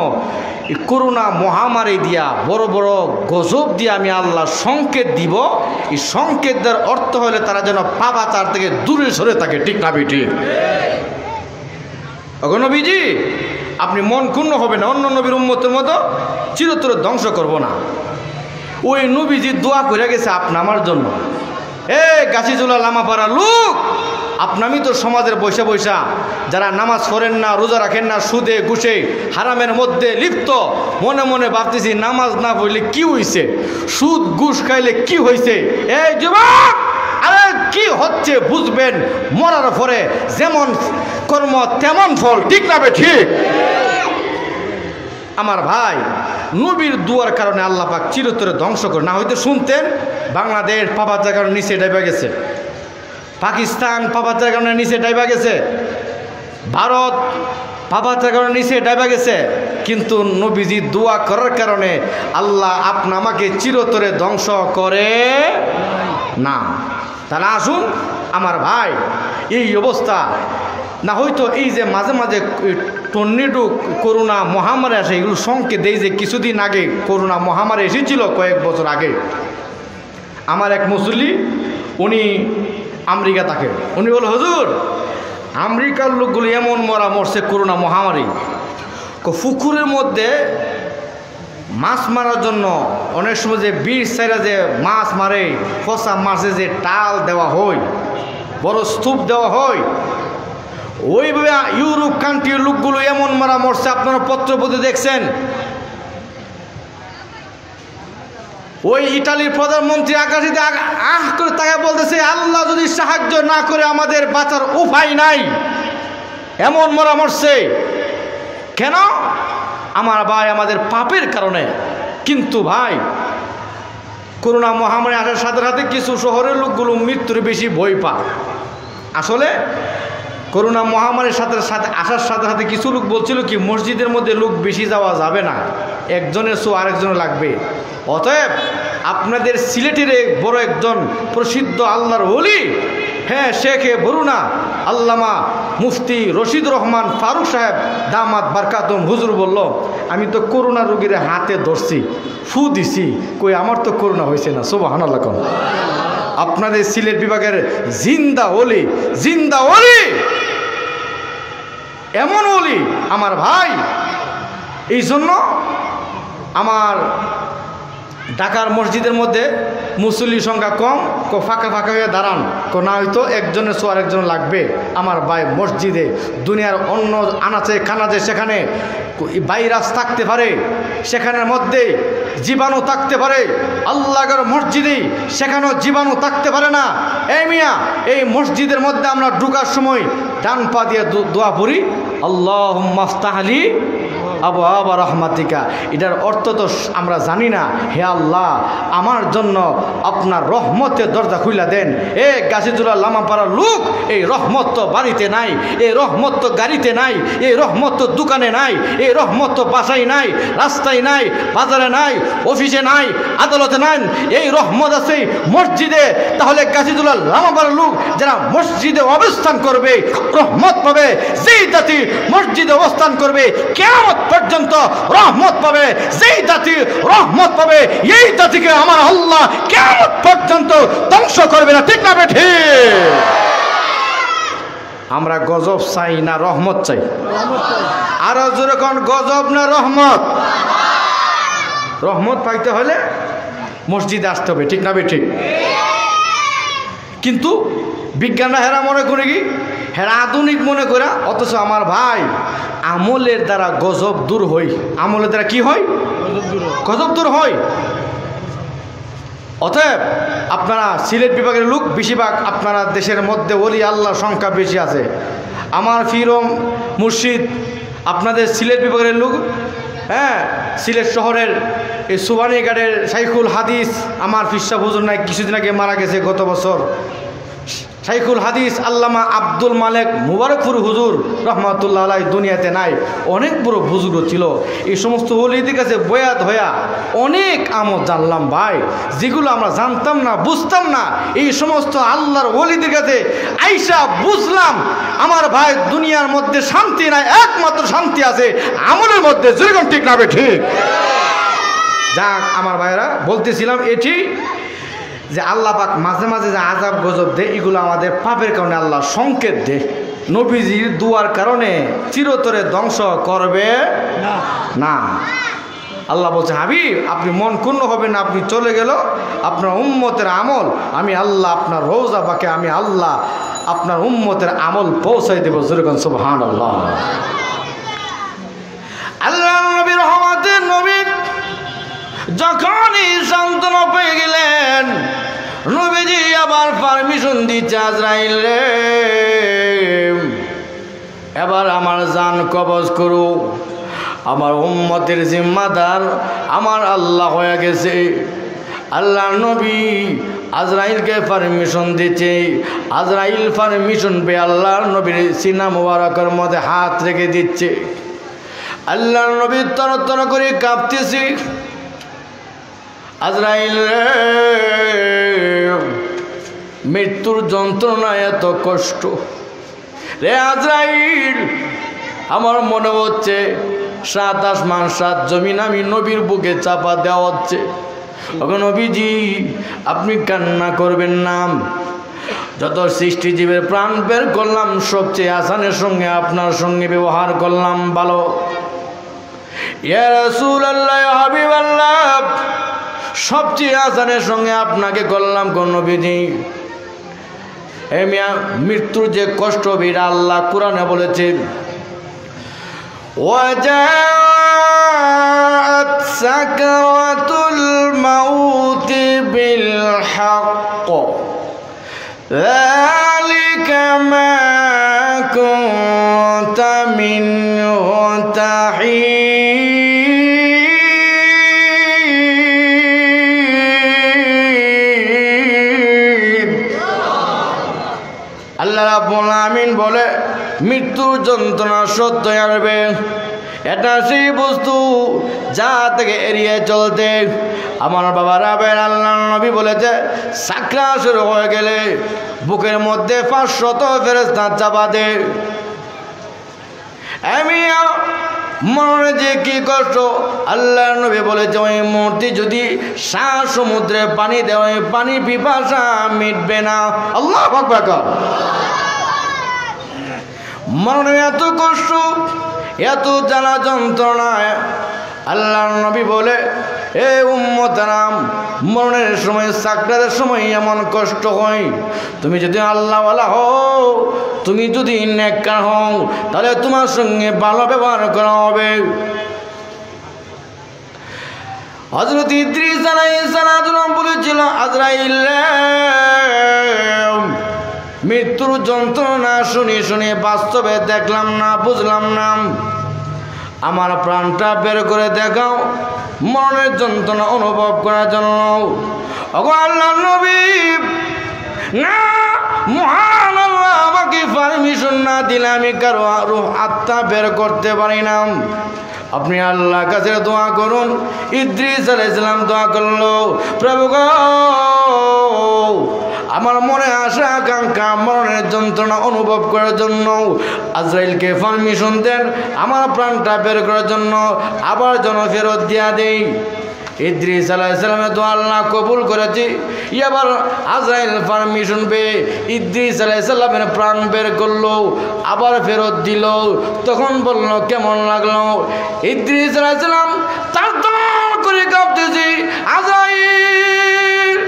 করোনা মহামারী দিয়া বড় বড় গজব দিয়ে আমি আল্লাহ সংকেত দিব। এই সংকেত দেওয়ার অর্থ হলে তারা যেন পাপাচার থেকে দূরে সরে থাকে। ঠিক না বেটি? ওগো নবীজি, আপনি মন ক্ষুণ্ণ হবে না, অন্য নবীর উম্মতের মতো চিরতরে ধ্বংস করব না। ওই নবীজি দোয়া করে গেছে আপনি আমার জন্য। এ গাছিজোলা লামাপাড়া লোক, আপনামি তো সমাজের বৈশা বৈশা যারা নামাজ পড়েন না, রোজা রাখেন না, সুদে ঘুষে হারামের মধ্যে লিপ্ত, মনে মনে ভাবতেছি নামাজ না পড়লে কি হইছে, সুদ ঘুষ খাইলে কি হইছে। এই যুবক, আরে কি হচ্ছে বুঝবেন মরার পরে যেমন কর্ম তেমন ফল। ঠিক না বে ঠিক? আমার ভাই, নবীর দুয়ার কারণে আল্লাহ পাক চিরতরে ধ্বংস করে না হইতে শুনতেন বাংলাদেশ পাপাচার কারণে নিচে ডাইবা গেছে, পাকিস্তান পাপাচার কারণে নিচে ডাইবা গেছে, ভারত পাপাচার কারণে নিচে ডাইবা গেছে, কিন্তু নবীজি দোয়া করার কারণে আল্লাহ আপনা আমাকে চিরতরে ধ্বংস করে না। তাহলে আসুন আমার ভাই, এই অবস্থা না হয়তো এই যে মাঝে মাঝে টর্নেডো, করোনা মহামারী আসে, এগুলো সংকেত দেয় যে কিছুদিন আগে করোনা মহামারী এসেছিল কয়েক বছর আগে। আমার এক মুসল্লি, উনি আমেরিকা থাকে, উনি বলে হুজুর আমেরিকার লোকগুলো এমন মরছে করোনা মহামারী, পুকুরের মধ্যে মাছ মারার জন্য অনেক সময় যে বিষ ছাইরা যে মাছ মারে, ফসা মাছে যে টাল দেওয়া হয়, বড় স্তূপ দেওয়া হয়, ওইভাবে ইউরোপ কান্ট্রির লোকগুলো এমন মারা মরছে। আপনারা পত্রপত্রে দেখছেন, ওই ইটালির প্রধানমন্ত্রী আকাশে আহ করে তাকে বলতেছে আল্লাহ যদি সাহায্য না করে আমাদের বাঁচার উপায় নাই, এমন মরা মরছে। কেন? আমার ভাই, আমাদের পাপের কারণে। কিন্তু ভাই, করোনা মহামারী আসার সাথে সাথে কিছু শহরের লোকগুলো মৃত্যুর বেশি ভয় পায়। আসলে করোনা মহামারীর সাথে সাথে আসার সাথে সাথে কিছু লোক বলছিল কি মসজিদের মধ্যে লোক বেশি যাওয়া যাবে না, একজনের সো আরেকজনের লাগবে। অতএব আপনাদের সিলেটের বড় একজন প্রসিদ্ধ আল্লাহর ওলি, হ্যাঁ শেখে বরুণা আল্লামা মুফতি রশিদ রহমান ফারুক সাহেব দামাত বারকাতুম হুজুর বলল, আমি তো করোনা রোগীর হাতে ধরছি, ফু দিছি, কই আমার তো করোনা হয়েছে না। সুবহানাল্লাহ। আপনাদের সিলেট বিভাগের জিন্দা ওলি, জিন্দা ওলি, এমন ওলি আমার ভাই। এই জন্য আমার ঢাকার মসজিদের মধ্যে মুসল্লির সংখ্যা কম, ফাঁকা ফাঁকা হয়ে দাঁড়ান, না হয়তো একজনের সো আরেকজন লাগবে। আমার ভাই, মসজিদে দুনিয়ার অন্য আনাচে কানাচে সেখানে ভাইরাস থাকতে পারে, সেখানের মধ্যে জীবাণু থাকতে পারে। আল্লাহর মসজিদে সেখানেও জীবাণু থাকতে পারে না। এই মিয়া, এই মসজিদের মধ্যে আমরা ঢুকার সময় ডান পা দিয়ে দোয়া পড়ি, আল্লাহুম্মা আফতাহ লি আবওয়াবা রাহমাতিকা, এটার অর্থ তো আমরা জানি না। হে আল্লাহ, আমার জন্য আপনার রহমতের দরজা খুলে দেন। এ গাছিজুলা লামাপাড়ার লোক, এই রহমত তো বাড়িতে নাই, এই রহমত তো গাড়িতে নাই, এই রহমত তো দোকানে নাই, এই রহমত তো বাসায় নাই, রাস্তায় নাই, বাজারে নাই, অফিসে নাই, আদালতে নাই। এই রহমত আছে মসজিদে। তাহলে গাছিজুলা লামাপাড়ার লোক যারা মসজিদে অবস্থান করবে রহমত পাবে। যেই জাতি মসজিদে অবস্থান করবে কিয়ামত পর্যন্ত রহমত পাবে। যেই জাতি রহমত পাবে এই জাতিকে আমার আল্লাহ কিয়ামত পর্যন্ত ধ্বংস করবে না। ঠিক না বেঠি? আমরা গজব চাই না রহমত চাই? আরো জোরে কোন, গজব না রহমত? রহমত পাইতে হলে মসজিদে আসতে হবে। ঠিক না বেঠি? কিন্তু বিজ্ঞানরা হেরা মনে করে কি, হেরা আধুনিক মনে করে। অথচ আমার ভাই, আমলের দ্বারা গজব দূর হয়। আমলের দ্বারা কি হয়? গজব দূর হয়। অতএব আপনারা সিলেট বিভাগের লোক, বেশিরভাগ আপনারা দেশের মধ্যে ওলি আল্লাহ সংখ্যা বেশি আছে। আমার ফিরম মুর্শিদ আপনাদের সিলেট বিভাগের লোক। হ্যাঁ, সিলেট শহরের এই সুবানীঘাটের শাইখুল হাদিস আমার ফিরসা হুজুর নাই, কিছুদিন আগে মারা গেছে গত বছর। শাইখুল হাদিস আল্লামা আব্দুল মালেক মুবারকপুর হুজুর রহমাতুল্লাহ আলাই দুনিয়াতে নাই। অনেক বড় বুজুর্গ ছিল। এই সমস্ত ওলিদের কাছে বয়াত হইয়া অনেক আমল জানলাম ভাই, যেগুলো আমরা জানতাম না, বুঝতাম না। এই সমস্ত আল্লাহর ওলিদের কাছে আইসা বুঝলাম আমার ভাই, দুনিয়ার মধ্যে শান্তি নাই, একমাত্র শান্তি আছে আমলের মধ্যে। যেরকম ঠিক না? ঠিক। যাক আমার ভাইরা, বলতেছিলাম এটি যে আল্লাহ পাক মাঝে মাঝে যে আযাব গজব দেয়, এগুলো আমাদের পাপের কারণে আল্লাহ সংকেত দেয়। নবীজির দুয়ার কারণে চিরতরে ধ্বংস করবে না। আল্লাহ বলছে, হাবিব আপনি মন ক্ষুণ্ণ হবেন না, আপনি চলে গেল আপনার উম্মতের আমল আমি আল্লাহ আপনার রওজা পাকে আমি আল্লাহ আপনার উম্মতের আমল পৌঁছাই দেব। যেরকম সুবহানাল্লাহ। আল্লাহ নবী রহমতের নবী যখনই সান্ত্বনা পেয়ে গেলেন, নবীজি আবার পারমিশন দিচ্ছে, আজরাইল রে এবার আমার জান কবজ করো। আমার উম্মতের জিম্মাদার আমার আল্লাহ হয়ে গেছে। আল্লাহ নবী আজরাইলকে পারমিশন দিচ্ছে। আজরাইল পারমিশন পেয়ে আল্লাহর নবীর সিনা মুবারকের মধ্যে হাত রেখে দিচ্ছে। আল্লাহর নবী তরতর করে কাঁপতেছে। আজরাইল মৃত্যুর যন্ত্রণা এত কষ্ট রে আজরাইল, আমার মনে হচ্ছে 7 আসমান 7 জমিন আমি নবীর বুকে চাপা দেওয়া হচ্ছে। নবীজি আপনি কান্না করবেন না। যত সৃষ্টিজীবের প্রাণ বের করলাম সবচেয়ে আসানের সঙ্গে আপনার সঙ্গে ব্যবহার করলাম ভালো। ইয়া রাসূলুল্লাহ, ইয়া হাবিবাল্লাহ, সবচেয়ে আসানের সঙ্গে আপনাকে করলাম কোন নবীজি। হে মিয়া, মৃত্যুর যে কষ্ট বিরা আল্লাহ কোরআনে বলেছেন, ওয়াজাআত সাকরাতুল মাউতি বিল হক যালিকা মা কুনতা মিনহু তাহিদ। আল্লাহ রাব্বুল আমিন বলে, মৃত্যুর যন্ত্রণা সত্য আসবে। এটা সেই বস্তু যা থেকে এড়িয়ে চলতে আমার বাবা রাবের আল্লাহ নবী বলেছে, সাকরাত শুরু হয়ে গেলে বুকের মধ্যে 500 ফেরেশতা চাপা দেয়। আমি মনে যে কি কষ্ট, আল্লাহ নবী বলেছে ওই মুহূর্তে যদি 7 সমুদ্রে পানি দেওয়া, পানি পিপাসা মিটবে না। আল্লাহু আকবার। মনে এত কষ্ট, এত জ্বালা যন্ত্রণায় আল্লাহ নবী বলে, এ উম্মতারাম, মরণের সময় সাকরাতের সময় এমন কষ্ট হয়, তুমি যদি আল্লাহওয়ালা হও, তুমি যদি নেককার হও, তাহলে তোমার সঙ্গে ভালো ব্যবহার করা হবে। হযরত ইদ্রিস আলাইহিস সালাম বলেছিল, আজরাইল মৃত্যুর যন্ত্রণা শুনে শুনে বাস্তবে দেখলাম না, বুঝলাম না। আমার প্রাণটা বের করে দেখাও মরণের যন্ত্রণা অনুভব করার জন্য। ওগো আল্লাহর নবী, না মহান আল্লাহ আমাকে পারমিশন না দিলে আমি কারো রূহ আত্মা বের করতে পারি না। আপনি আল্লাহর কাছে দোয়া করুন। ইদ্রিস আলাইহিস সালাম দোয়া করলো, প্রভু গো আমার মনে আশা আকাঙ্ক্ষা মরণের যন্ত্রণা অনুভব করার জন্য আজরাইলকে পারমিশন দেন আমার প্রাণটা বের করার জন্য, আবার যেন ফেরত দিয়া দেই। ইদ্রিস আলাইহিস সালামের দোয়া আল্লাহ কবুল করেছে। এবার আজরাইল পারমিশন পেয়ে ইদ্রিস আলাইহিস সালামের প্রাণ বের করলো, আবার ফেরত দিল। তখন বলল কেমন লাগলো? ইদ্রিস আলাইহিস সালাম তার দর করে কাঁপতেছি, আজরাইল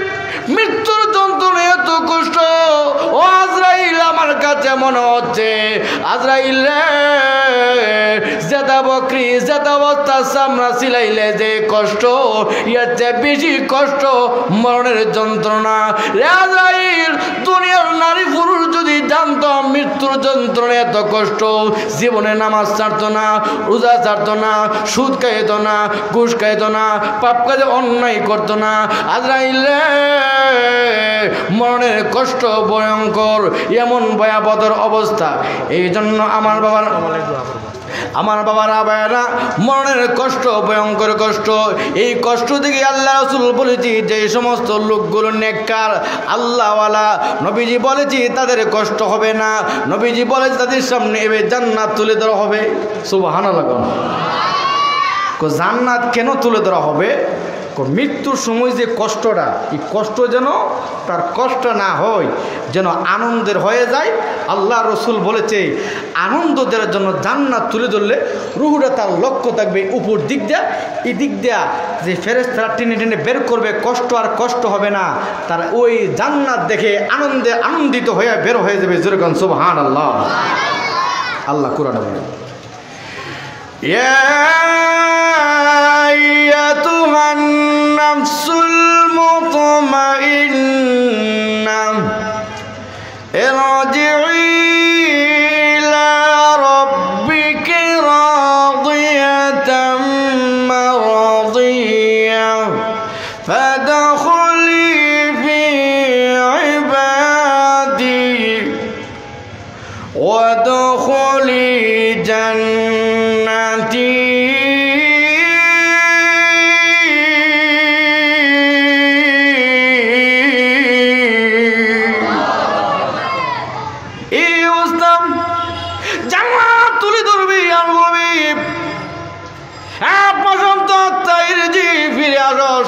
মৃত্যুর যন্ত্রণা এত কষ্ট, ও আজরাইল আমার কাছে মনে হচ্ছে আজরাইল জেদা বকরি জেদা বস্তা চামড়া সিলাইলে যে কষ্ট, এর চেয়ে বেশি কষ্ট মরণের যন্ত্রণা। আজরাইল দুনিয়ার নারী পুরুষ যদি জানতো মৃত্যুর যন্ত্রণা এত কষ্ট, জীবনে নামাজ ছাড়তো না, রোজা ছাড়তো না, সুদ খাইত না, ঘুষ খাইত না, পাপ কাজে অন্যায় করতো না। আজরাইল মরণের কষ্ট ভয়ঙ্কর, এমন ভয়াবহর অবস্থা। এই জন্য আমার বাবার আবায়েরা মরণের কষ্ট ভয়ঙ্কর কষ্ট। এই কষ্ট থেকে আল্লাহ রাসূল বলেছি যে সমস্ত লোকগুলো নেককার আল্লাহওয়ালা, নবীজি বলেছি তাদের কষ্ট হবে না। নবীজি বলেছে তাদের সামনে এবে জান্নাত তুলে ধরা হবে। সুবহানাল্লাহ। জান্নাত কেন তুলে ধরা হবে? মৃত্যুর সময় যে কষ্টটা, এই কষ্ট যেন তার কষ্ট না হয়, যেন আনন্দের হয়ে যায়। আল্লাহ রসুল বলেছে আনন্দ দেওয়ার জন্য জান্নাত তুলে ধরলে রুহুটা তার লক্ষ্য থাকবে উপর দিক দিয়া, এই দিক দিয়া যে ফেরেশতারা টেনে টেনে বের করবে, কষ্ট আর কষ্ট হবে না, তার ওই জান্নাত দেখে আনন্দে আনন্দিত হয়ে বের হয়ে যাবে। যেরকম সুবহানাল্লাহ। আল্লাহ কোরআনে বলে, أيتها النفس المطمئنة ارجعي إلى ربك راضية مرضية فادخلي في عبادي وادخلي جنتي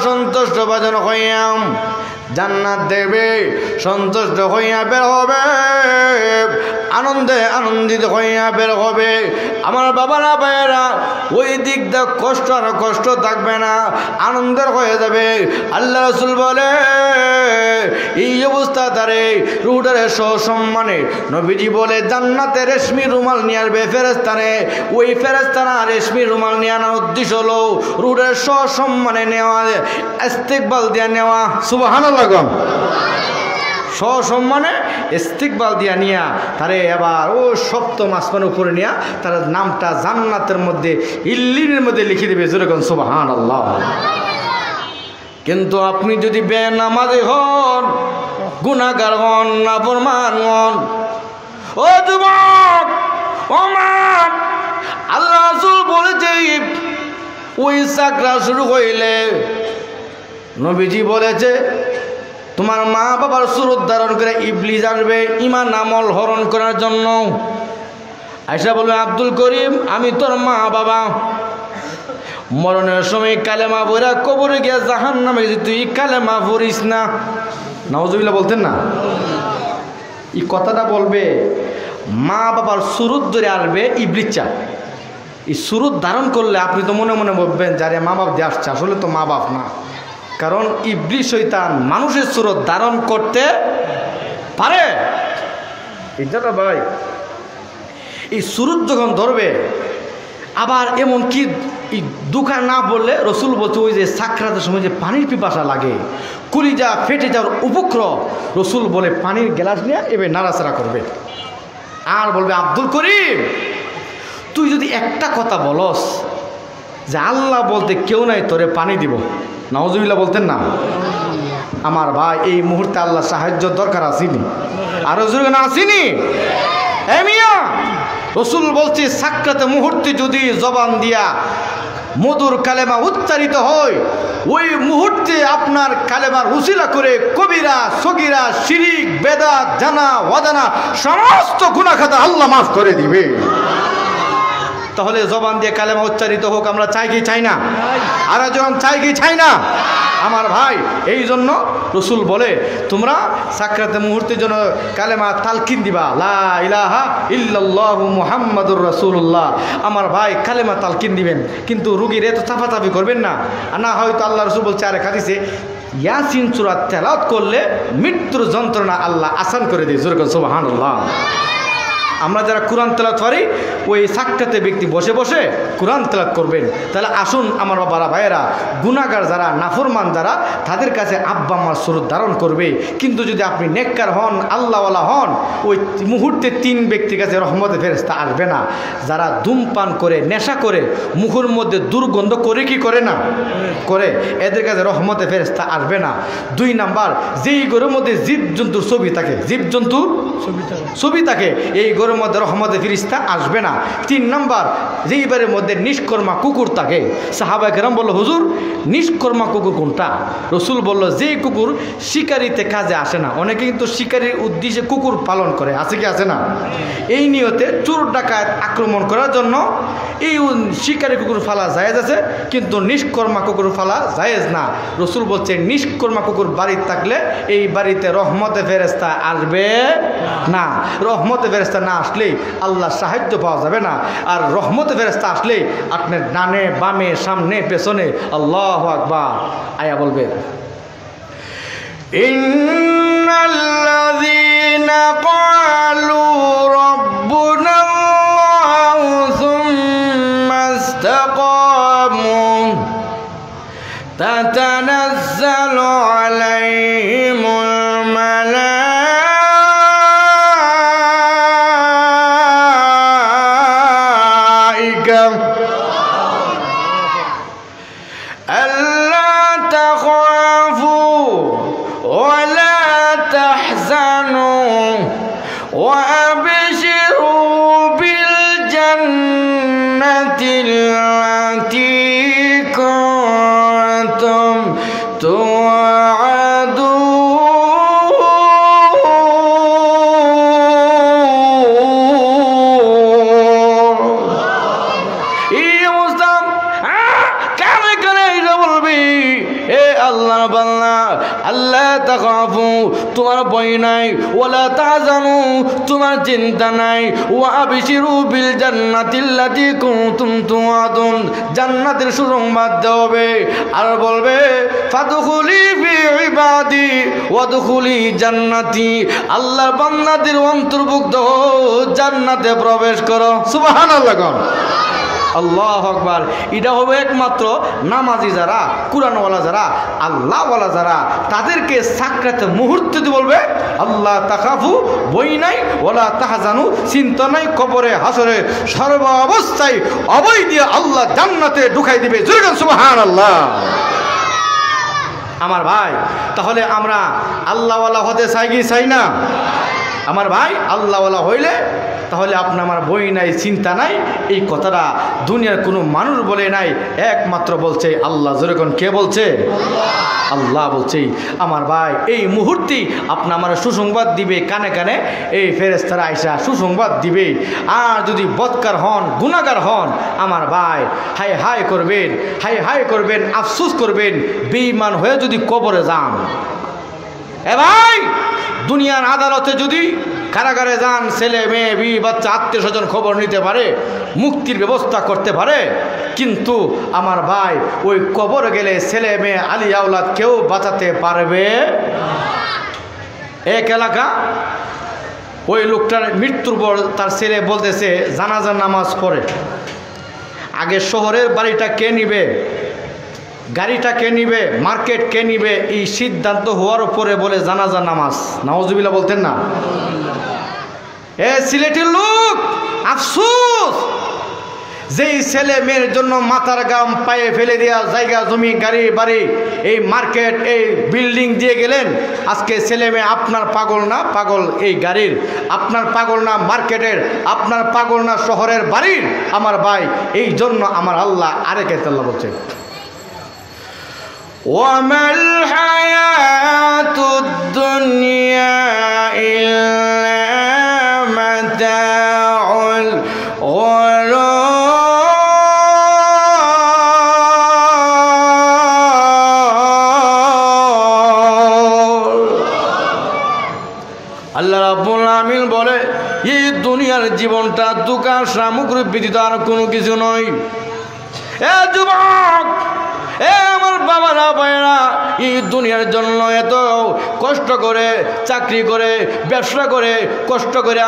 সন্তুষ্ট বাজন হইয়াম জান্নাত দেবে, সন্তুষ্ট হইয়া বের হবে, আনন্দে আনন্দিত হইয়া বের হবে। আমার বাবারা ভাইয়েরা ওই দিক দিয়ে কষ্ট আর কষ্ট থাকবে না, আনন্দের হয়ে যাবে। আল্লাহ রাসূল বলে এই অবস্থা তারে রুহুটারে সসম্মানে, নবীজি বলে জান্নাতে রেশমি রুমাল নিয়ে আসবে ফেরেশতারে, ওই ফেরেশতারা রেশমি রুমাল নিয়ে আনার উদ্দেশ্য হলো রুহুটারে সসম্মানে নেওয়া, ইস্তেকবাল দিয়ে নেওয়া। সুবহানাল্লাহ। সসম্মানে ইস্তিকবাল দিয়া নিয়া তারে এবার ও সপ্তম আসমানের উপরে নিয়া তার নামটা জান্নাতের মধ্যে ইল্লিনের মধ্যে লিখে দেবে। যেরকম সুবহানাল্লাহ। কিন্তু আপনি যদি বেনামাজি হন, গুনাহগার হন, নাফরমান হন, ও যুবক ও মা, আল্লাহ রাসূল বলেছে ওই চাকরা শুরু হইলে নবীজি বলেছে তোমার মা বাবার সুরত ধারণ করে ইবলিস আসবে ঈমান আমল হরণ করার জন্য। আয়েশা বলবে আব্দুল করিম আমি তোর মা বাবা, মরণের সময় কালেমা পড়া কবরে গিয়া জাহান্নামে তুই কালেমা পড়িস না। নাউজুবিল্লাহ বলতেন না? এই কথাটা বলবে মা বাবার সুরত ধরে আসবে ইবলিসা। এই সুরত ধারণ করলে আপনি তো মনে মনে বলবেন যারে মা বাপ দিয়ে আসছে, আসলে তো মা বাপ না, কারণ ইবলিস শয়তান মানুষের সুরত ধারণ করতে পারে। এই জন্য ভাই এই সুরত যখন ধরবে, আবার এমন কি এই দুঃখা না বললে রসুল বলছে ওই যে সাকরাতের সময় যে পানির পিপাসা লাগে, কলিজা ফেটে যাওয়ার উপক্রম, রসুল বলে পানির গ্লাস নিয়ে এবার নাড়াচাড়া করবে আর বলবে আব্দুল করিম তুই যদি একটা কথা বলস যে আল্লাহ বলতে কেউ নাই, তোরে পানি দিব, নাউজুবিল্লাহ বলতেন না? আমার ভাই এই মুহূর্তে আল্লাহ সাহায্য দরকার আসেনি? আরো জোরে না আসেনি? মিয়া রসুল বলছে সাক্ষাতে মুহূর্তে যদি জবান দিয়া মধুর কালেমা উচ্চারিত হয়, ওই মুহূর্তে আপনার কালেমার উসিলা করে কবিরা সগীরা শিরিক বেদাত জানা ওয়াদানা সমস্ত গুনাহ খাতা আল্লাহ মাফ করে দিবে। তাহলে জবান দিয়ে কালেমা উচ্চারিত হোক, আমরা চাই কি চাই না? আর যখন চাই কি চাই না? আমার ভাই এই জন্য রসুল বলে তোমরা সাকরাতে মুহূর্তের জন্য কালেমা তালকিন দিবা, লা ইলাহা ইল্লাল্লাহু মুহাম্মাদুর রাসূলুল্লাহ। আমার ভাই কালেমা তালকিন দিবেন, কিন্তু রুগীর এত চাপাচাপি করবেন না। না হয়তো আল্লাহ রসুল বলছে আরেক হাদিসে ইয়াসিন সূরা তেলাওয়াত করলে মৃত্যুর যন্ত্রণা আল্লাহ আসান করে দিয়ে। সুবহানাল্লাহ। আমরা যারা কোরআন তেলাওয়াত পারি, ওই সাক্ষাতে ব্যক্তি বসে বসে কোরআন তেলাওয়াত করবেন। তাহলে আসুন আমার বাবারা ভাইয়েরা, গুনাহগার যারা নাফরমান যারা, তাদের কাছে আব্বা আমার সুরত ধারণ করবে। কিন্তু যদি আপনি নেককার হন, আল্লাহওয়ালা হন, ওই মুহূর্তে 3 ব্যক্তির কাছে রহমতে ফেরেশতা আসবে না। যারা ধূমপান করে নেশা করে মুখের মধ্যে দুর্গন্ধ করে কি করে না করে, এদের কাছে রহমতে ফেরেশতা আসবে না। 2 নাম্বার, যেই ঘরের মধ্যে জীবজন্তুর ছবি থাকে, জীবজন্তুর ছবি থাকে, এই ঘরের মধ্যে রহমতে ফেরেশতা আসবে না। 3 নাম্বার, যেই বাড়ির মধ্যে নিষ্কর্মা কুকুর থাকে। সাহাবায়ে কেরাম বলল হুজুর নিষ্কর্মা কুকুর কোনটা? রসুল বলল যেই কুকুর শিকারিতে কাজে আসে না। অনেকে কিন্তু শিকারির উদ্দেশ্যে কুকুর পালন করে, আছে কি আছে না? এই নিয়তে চোর ডাকাত আক্রমণ করার জন্য এই শিকারি কুকুর ফালা জায়েজ আছে, কিন্তু নিষ্কর্মা কুকুর ফালা জায়েজ না। রসুল বলছে নিষ্কর্মা কুকুর বাড়িতে থাকলে এই বাড়িতে রহমতে ফেরেশতা আসবে না। রহমতে ফেরেশতা না আসলেই আল্লাহ সাহায্য পাওয়া যাবে না। আর রহমতে ফেরেশতা আসলেই আপনার ডানে বামে সামনে পেছনে আল্লাহু আকবার আয়া বলবে ইন্নাল্লাযীনা ক্বালু রাব্বুনাল্লাহু সুম্মা ইসতাকামু তাতানাজ্জালু আলাইহিমুল মালায়েকা আল্লা তাখাফু ওয়া লা তাহজানু ওয়া আবশিরু বিল জান্নাতিল্লাতী কুনতুম তুআদুন। এই অবস্থা কানে কানে এটা বলবি, এ আল্লাহ বান্দা, আল্লাহ তাখাফু তোমার ভয় নাই, ওয়ালা তাহজানু তোমার চিন্তা নাই, ওয়া আবশিরু বিল জান্নাতিল্লাতী কুনতুম তুআদুন জান্নাতের সুসংবাদ দেবে। আর বলবে ফাদখুলি ফি ইবাদি ওয়াদখুলি জান্নাতি, আল্লাহর বান্দাদের অন্তর্ভুক্ত হও, জান্নাতে প্রবেশ করো। সুবহানাল্লাহ। আল্লাহু আকবার। এটা হবে একমাত্র নামাজি যারা, কুরআনওয়ালা যারা, আল্লাহওয়ালা যারা, তাদেরকে সাকরাতে মুহূর্তে বলবে আল্লাহ তাখাফু বই নাই, ওয়ালা তাহজানু চিন্তা নাই, কবরে হাসরে সর্ব অবস্থায় অবৈ দিয়ে আল্লাহ জান্নাতে ঢুকাই দিবে। জোরে সুবহানাল্লাহ। আমার ভাই তাহলে আমরা আল্লাহওয়ালা হতে চাই কি চাই না? আমার ভাই আল্লাহওয়ালা হইলে তাহলে আপনার আমার বই নাই, চিন্তা নাই, এই কথাটা দুনিয়ার কোনো মানুষ বলে নাই, একমাত্র বলছে আল্লাহ। যেরকম কে বলছে? আল্লাহ বলছে। আমার ভাই এই মুহূর্তে আপনি আমার সুসংবাদ দিবে, কানে কানে এই ফেরেশতারা আইসা সুসংবাদ দিবে। আর যদি বদকার হন, গুনাহগার হন, আমার ভাই হাই হাই করবেন, হাই হাই করবেন, আফসোস করবেন, বেঈমান হয়ে যদি কবরে যান। এ ভাই দুনিয়ার আদালতে যদি কারাগারে যান, ছেলে মেয়ে বিবি বাচ্চা আত্মীয় স্বজন খবর নিতে পারে, মুক্তির ব্যবস্থা করতে পারে, কিন্তু আমার ভাই ওই কবর গেলে ছেলে মেয়ে আলী আওলাদ কেউ বাঁচাতে পারবে? এক এলাকা ওই লোকটার মৃত্যুর পর তার ছেলে বলতেছে জানাজার নামাজ পড়ে। আগে শহরের বাড়িটা কে নিবে, গাড়িটা কে নিবে, মার্কেট কে নিবে, এই সিদ্ধান্ত হওয়ার উপরে বলে জানাজা নামাজ। নাউজুবিল্লাহ বলতেন না? এ সিলেটের লোক আফসোস, যেই ছেলে মেয়ের জন্য মাথার গাম পায়ে ফেলে দেওয়া জায়গা জমি গাড়ি বাড়ি এই মার্কেট এই বিল্ডিং দিয়ে গেলেন, আজকে ছেলে মেয়ে আপনার পাগল না পাগল এই গাড়ির, আপনার পাগল না মার্কেটের, আপনার পাগল না শহরের বাড়ির। আমার ভাই, এই জন্য আমার আল্লাহ আরেক আল্লাহ বলছে, ওয়ামাল হায়াতুদ দুনিয়া ইল্লা মাতাউল গুরুর। আল্লাহ রাব্বুল আমিন বলে, এই দুনিয়ার জীবনটা দোকান সামগ্রী ব্যতীত আর কোনো কিছু নয়। এ যুবক, এ আমার বাবারা ভাইরা, এই দুনিয়ার জন্য এত কষ্ট করে চাকরি করে ব্যবসা করে কষ্ট করে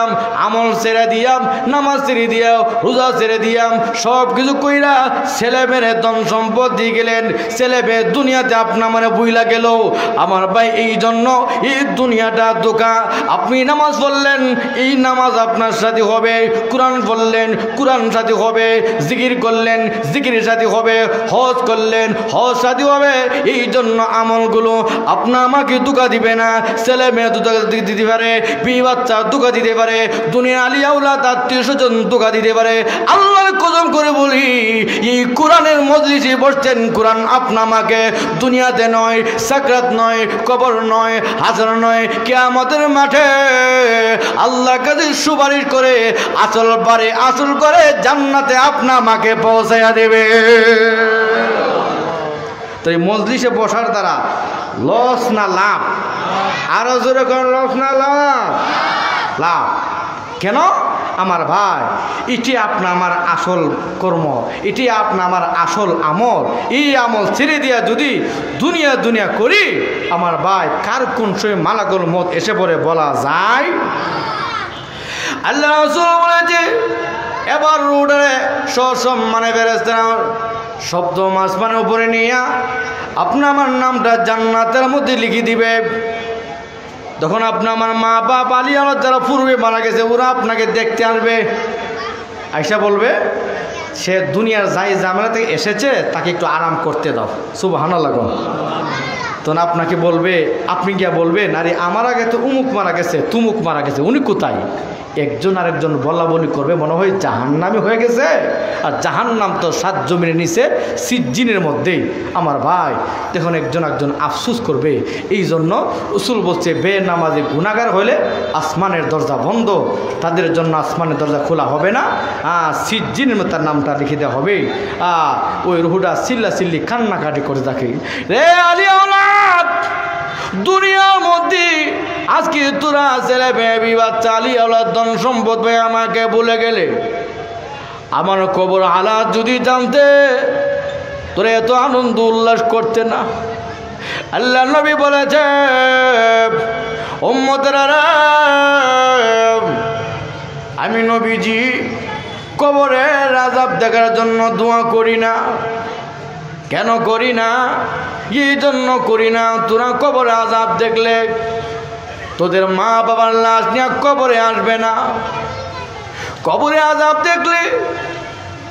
আমল ছেড়ে দিয়াম, নামাজ ছেড়ে দিয়াম, রোজা ছেড়ে দিয়াম, সব কিছু কইরা ছেলে মেয়ে ধন সম্পদ দিয়ে গেলেন, ছেলে মেয়ে দুনিয়াতে আপনার মানে বইলা গেল। আমার ভাই, এই জন্য এই দুনিয়াটা ধোঁকা। আপনি নামাজ পড়লেন, এই নামাজ আপনার সাথে হবে, কোরআন পড়লেন, কোরআন সাথে হবে, জিকির করলেন, জিকিরের সাথে হবে, হজ করলেন, হজ সাথে হবে। এই জন্য আমলগুলো আপনা আমাকে ধোঁকা দিবে না, ছেলে মেয়ে ধোঁকা দিতে পারে, বিয়ে বাচ্চা ধোঁকা দিতে পারে, দুনিয়া আলিয়া আউলাদ আত্মীয় স্বজন ধোঁকা দিতে পারে। আল্লাহর কসম করে বলি, এই কোরআনের মজলিসে বসছেন, কোরআন আপনা আমাকে দুনিয়াতে নয়, সাকরাত নয়, কবর নয়, হাসর নয়, কিয়ামতের মাঠে আল্লাহর কাছে সুপারিশ করে আসল বারে আসল করে জান্নাতে আপনা আমাকে পৌঁছাইয়া দেবে। তো এই মজলিসে বসার দ্বারা লস না লাভ? আরো জোরে কোন লস না লাভ? লাভ। কেন? আমার ভাই, এটি আপনা আমার আসল কর্ম, এটি আপনা আমার আসল আমল। এই আমল ছেড়ে দিয়া যদি দুনিয়া দুনিয়া করি, আমার ভাই, কার কোন সময় মালাকুল মউত এসে পড়ে বলা যায়। আল্লাহ রাসূল বলেছে, এবার রোডে সসম্মানে ফেরেশতারা শব্দ আসমানের উপরে নিয়ে আপনি আমার নামটা জান্নাতের মধ্যে লিখে দিবে। তখন আপনি আমার মা বাপ আলী আমার যারা পূর্বে মারা গেছে, ওরা আপনাকে দেখতে আসবে, আয়সা বলবে সে দুনিয়ার যাই ঝামেলা থেকে এসেছে, তাকে একটু আরাম করতে দাও। সুবহানাল্লাহ। তখন আপনাকে বলবে, আপনি গিয়া বলবেন, আরে আমার আগে তো উমুক মারা গেছে, তুমুক মারা গেছে, উনি কোথায়? একজন আরেকজন বলা বলি করবে, মনে হয় জাহান্নামী হয়ে গেছে। আর জাহান্নাম তো 7 জমিনের নিচে সিজ্জিনের মধ্যেই। আমার ভাই, দেখুন একজন একজন আফসুস করবে। এই জন্য রাসূল বলছে, বেনামাজি গুনাহগার হলে আসমানের দরজা বন্ধ, তাদের জন্য আসমানের দরজা খোলা হবে না। সিজ্জিনের মধ্যে তার নামটা লিখে দেওয়া হবে। ওই রুহুটা চিল্লা চিল্লি কান্নাকাটি করে থাকে, রে আলী আওলাদ, দুনিয়ার মধ্যে আজকে তোরা ছেলে বেবি বাচ্চা আলী আওলাদ ধন সম্পদ পেয়ে আমাকে ভুলে গেলে, আমার কবর হালাত যদি জানতে তোরা এত আনন্দ উল্লাস করতে না। আল্লাহ নবী বলেছে, উম্মতেরা, আমি নবীজি কবরের আযাব দেখার জন্য দোয়া করি না। কেন করি না? এই জন্য করি না, তোরা কবরে আযাব দেখলে তোদের মা বাবার লাশ নিয়ে কবরে আসবে না। কবরে আযাব দেখলে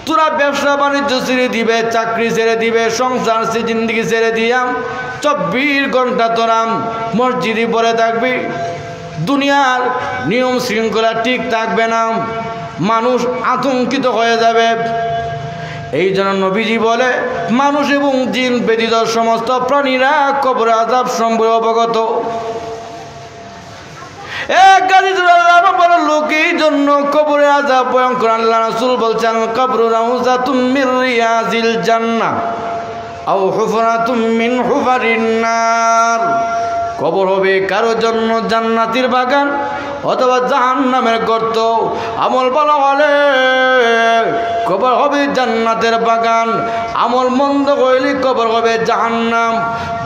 তোরা ব্যবসা বাণিজ্য ছেড়ে দিবে, চাকরি ছেড়ে দিবে, সংসার জিন্দিগি ছেড়ে দিয়া 24 ঘন্টা তোরা মসজিদে পড়ে থাকবি। দুনিয়ার নিয়ম শৃঙ্খলা ঠিক থাকবে না, মানুষ আতঙ্কিত হয়ে যাবে। এই জন্য নবীজি বলে, মানুষ এবং জিন ব্যতীত সমস্ত প্রাণীরা কবরে আযাব সম্পর্কে অবগত। লোকের জন্য কবরে আযাব ভয়ঙ্কর। আল্লাহ রাসূল বলছেন, কবরু রাউযাতুম মির রিয়াজিল জান্নাহ আও হুফরাতুম মিন হুফারিন নার। কবর হবে কারো জন্য জান্নাতের বাগান অথবা জাহান্নামের গর্ত। আমল ভালো হলে কবর হবে জান্নাতের বাগান, আমল মন্দ হইলে কবর হবে জাহান্নাম।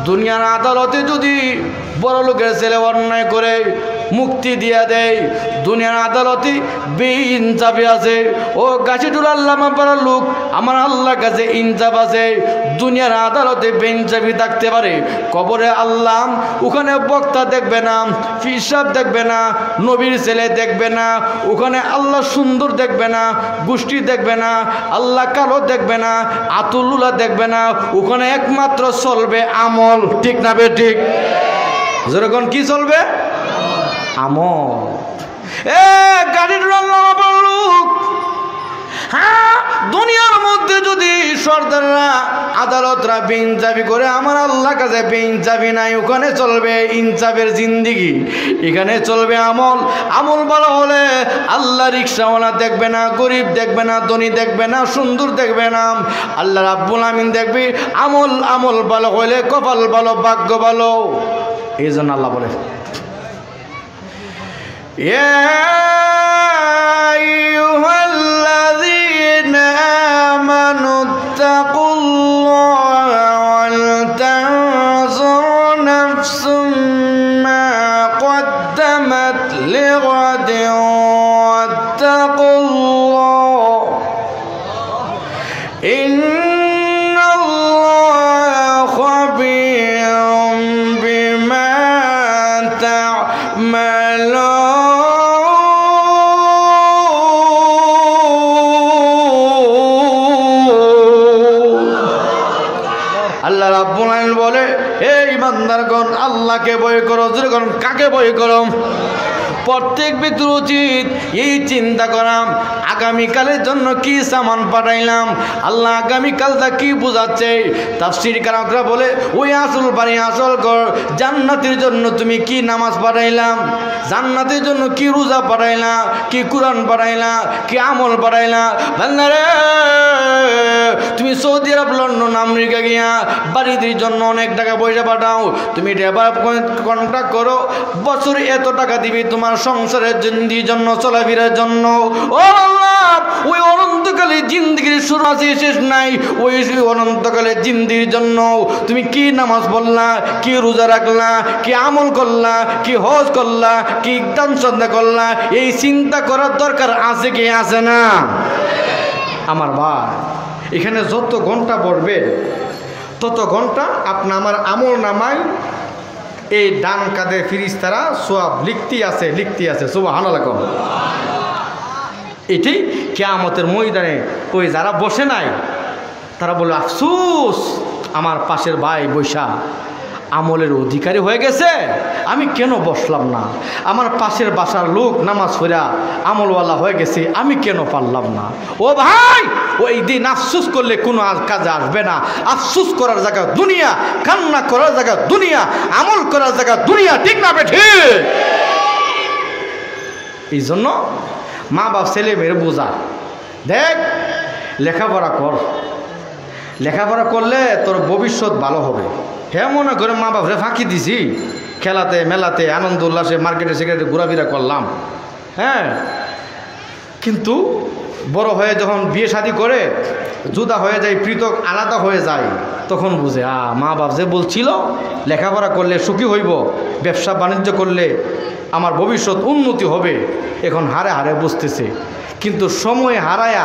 দুনিয়ার আদালতে যদি বড় লোকের ছেলে অন্যায় করে মুক্তি দিয়া দেয়। দুনিয়ার আদালতে বেইনসাফি আছে। ও গাছিটুল আল্লাহ পাড়ার লোক, আমার আল্লাহর কাছে ইনসাফ আছে। দুনিয়ার আদালতে বেইনসাফি থাকতে পারে, কবরে আল্লাহ ওখানে বক্তা দেখবে না, ফিসাব দেখবে না, নবীর ছেলে দেখবে না, ওখানে আল্লাহ সুন্দর দেখবে না, গোষ্ঠী দেখবে না, আল্লাহ কালো দেখবে না, আতুল্লাহ দেখবে না। ওখানে একমাত্র চলবে আমল। ঠিক না বে ঠিক? যেরকম কি চলবে? আমল। গাড়ির লোক, হ্যাঁ, দুনিয়ার মধ্যে যদি সর্দাররা আদালতরা বেইনসাফি করে, আমার আল্লাহ কাছে বেইনসাফি নাই, ওখানে চলবে ইনসাফের জিন্দিগি। এখানে চলবে আমল। আমল ভালো হলে আল্লাহ রিকশাওয়ালা দেখবে না, গরিব দেখবে না, ধনী দেখবে না, সুন্দর দেখবে না, আল্লাহ রাব্বুল আমিন দেখবে। আমল ভালো হলে কপাল ভালো, ভাগ্য ভালো। এই জন্য আল্লাহ বলে, আল্লাহ রাব্বুল আলামিন বলে, হে ইমানদারগণ, আল্লাহকে ভয় করো। যেরকম কাকে ভয় করো? প্রত্যেক ব্যক্তির উচিত এই চিন্তা করাম, আগামীকালের জন্য কি সামান পাঠাইলাম, আল্লাহ আগামীকালটা কি বোঝাচ্ছে। তাফসীর কারকরা বলে, ওই আসল বাড়ি আসল ঘর, জান্নাতের জন্য তুমি কি নামাজ পাঠাইলাম, জান্নাতের জন্য কি রোজা পাঠাইলা, কি কোরআন পাঠাইলা, কি আমল পাঠাইলা। বান্দারে, তুমি সৌদি আরব, লন্ডন, আমেরিকা গিয়া বাড়িদের জন্য অনেক টাকা পয়সা পাঠাও, তুমি ডেভেলপ কন্ট্রাক্ট করো, বছরে এত টাকা দিবি তোমার সংসারের জন্য, চলাফেরার জন্য। ও আল্লাহ, ওই অনন্তকালের জিন্দিগির শুরু আছে, শেষ নাই। ওই অনন্তকালের জিন্দিগির জন্য তুমি কি নামাজ পড়লা, কি রোজা রাখলা, কি আমল করলা, কি হজ করলা, কি দান সদকা করলা, এই চিন্তা করার দরকার আছে কি আছে না? আমার ভাই, এখানে যত ঘন্টা পড়বে তত ঘন্টা আপনি আমার আমল নামায় এই ডান কাঁধে ফিরিস্তারা সওয়াব লিখতেই আছে। সুবহানাল্লাহ। এটাই কিয়ামতের ময়দানে ওই যারা বসে নাই তারা বলে, আফসোস, আমার পাশের ভাই বৈশা আমলের অধিকারী হয়ে গেছে, আমি কেন বসলাম না? আমার পাশের বাসার লোক নামাজ পড়া আমলওয়ালা হয়ে গেছে, আমি কেন পারলাম না? ও ভাই, ওই দিন আফসোস করলে কোনো কাজে আসবে না। আফসোস করার জায়গা দুনিয়া, কান্না করার জায়গা দুনিয়া, আমল করার জায়গা দুনিয়া। ঠিক না বেঠি? এই জন্য মা বাপ ছেলে মেয়ের বোঝা, দেখ লেখাপড়া কর, লেখাপড়া করলে তোর ভবিষ্যৎ ভালো হবে। হ্যাঁ, মনে করে মা বাপরে ফাঁকি দিছি, খেলাতে মেলাতে আনন্দ উল্লাসে মার্কেটে সিগারেটে ঘোরাফেরা করলাম, হ্যাঁ, কিন্তু বড় হয়ে যখন বিয়ে শাদী করে জুদা হয়ে যায়, পৃথক আলাদা হয়ে যায়, তখন বুঝে মা বাপ যে বলছিল লেখাপড়া করলে সুখী হইব, ব্যবসা বাণিজ্য করলে আমার ভবিষ্যৎ উন্নতি হবে, এখন হারে হারে বুঝতেছে। কিন্তু সময় হারায়া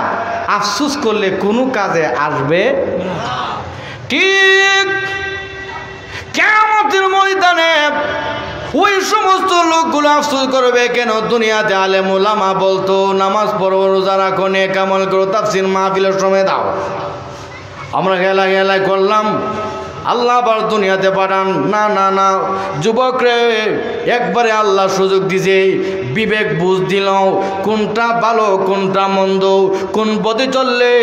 আফসোস করলে কোনো কাজে আসবে না। ঠিক কিয়ামতের ময়দানে ওই সমস্ত লোকগুলো আফসোস করবে, কেন দুনিয়াতে আলেম ওলামা বলতো নামাজ পড়ো, রোজা রাখো, নেক আমল করো, তাফসীর মাহফিলের সময় দাও, আমরা গেলা করলাম, আল্লাহ আবার দুনিয়াতে পাঠান না। না না, যুবক রে, একবারে আল্লাহ সুযোগ দিছে, বিবেক বুঝ দিল কোনটা ভালো কোনটা মন্দ, কোন পথে চললে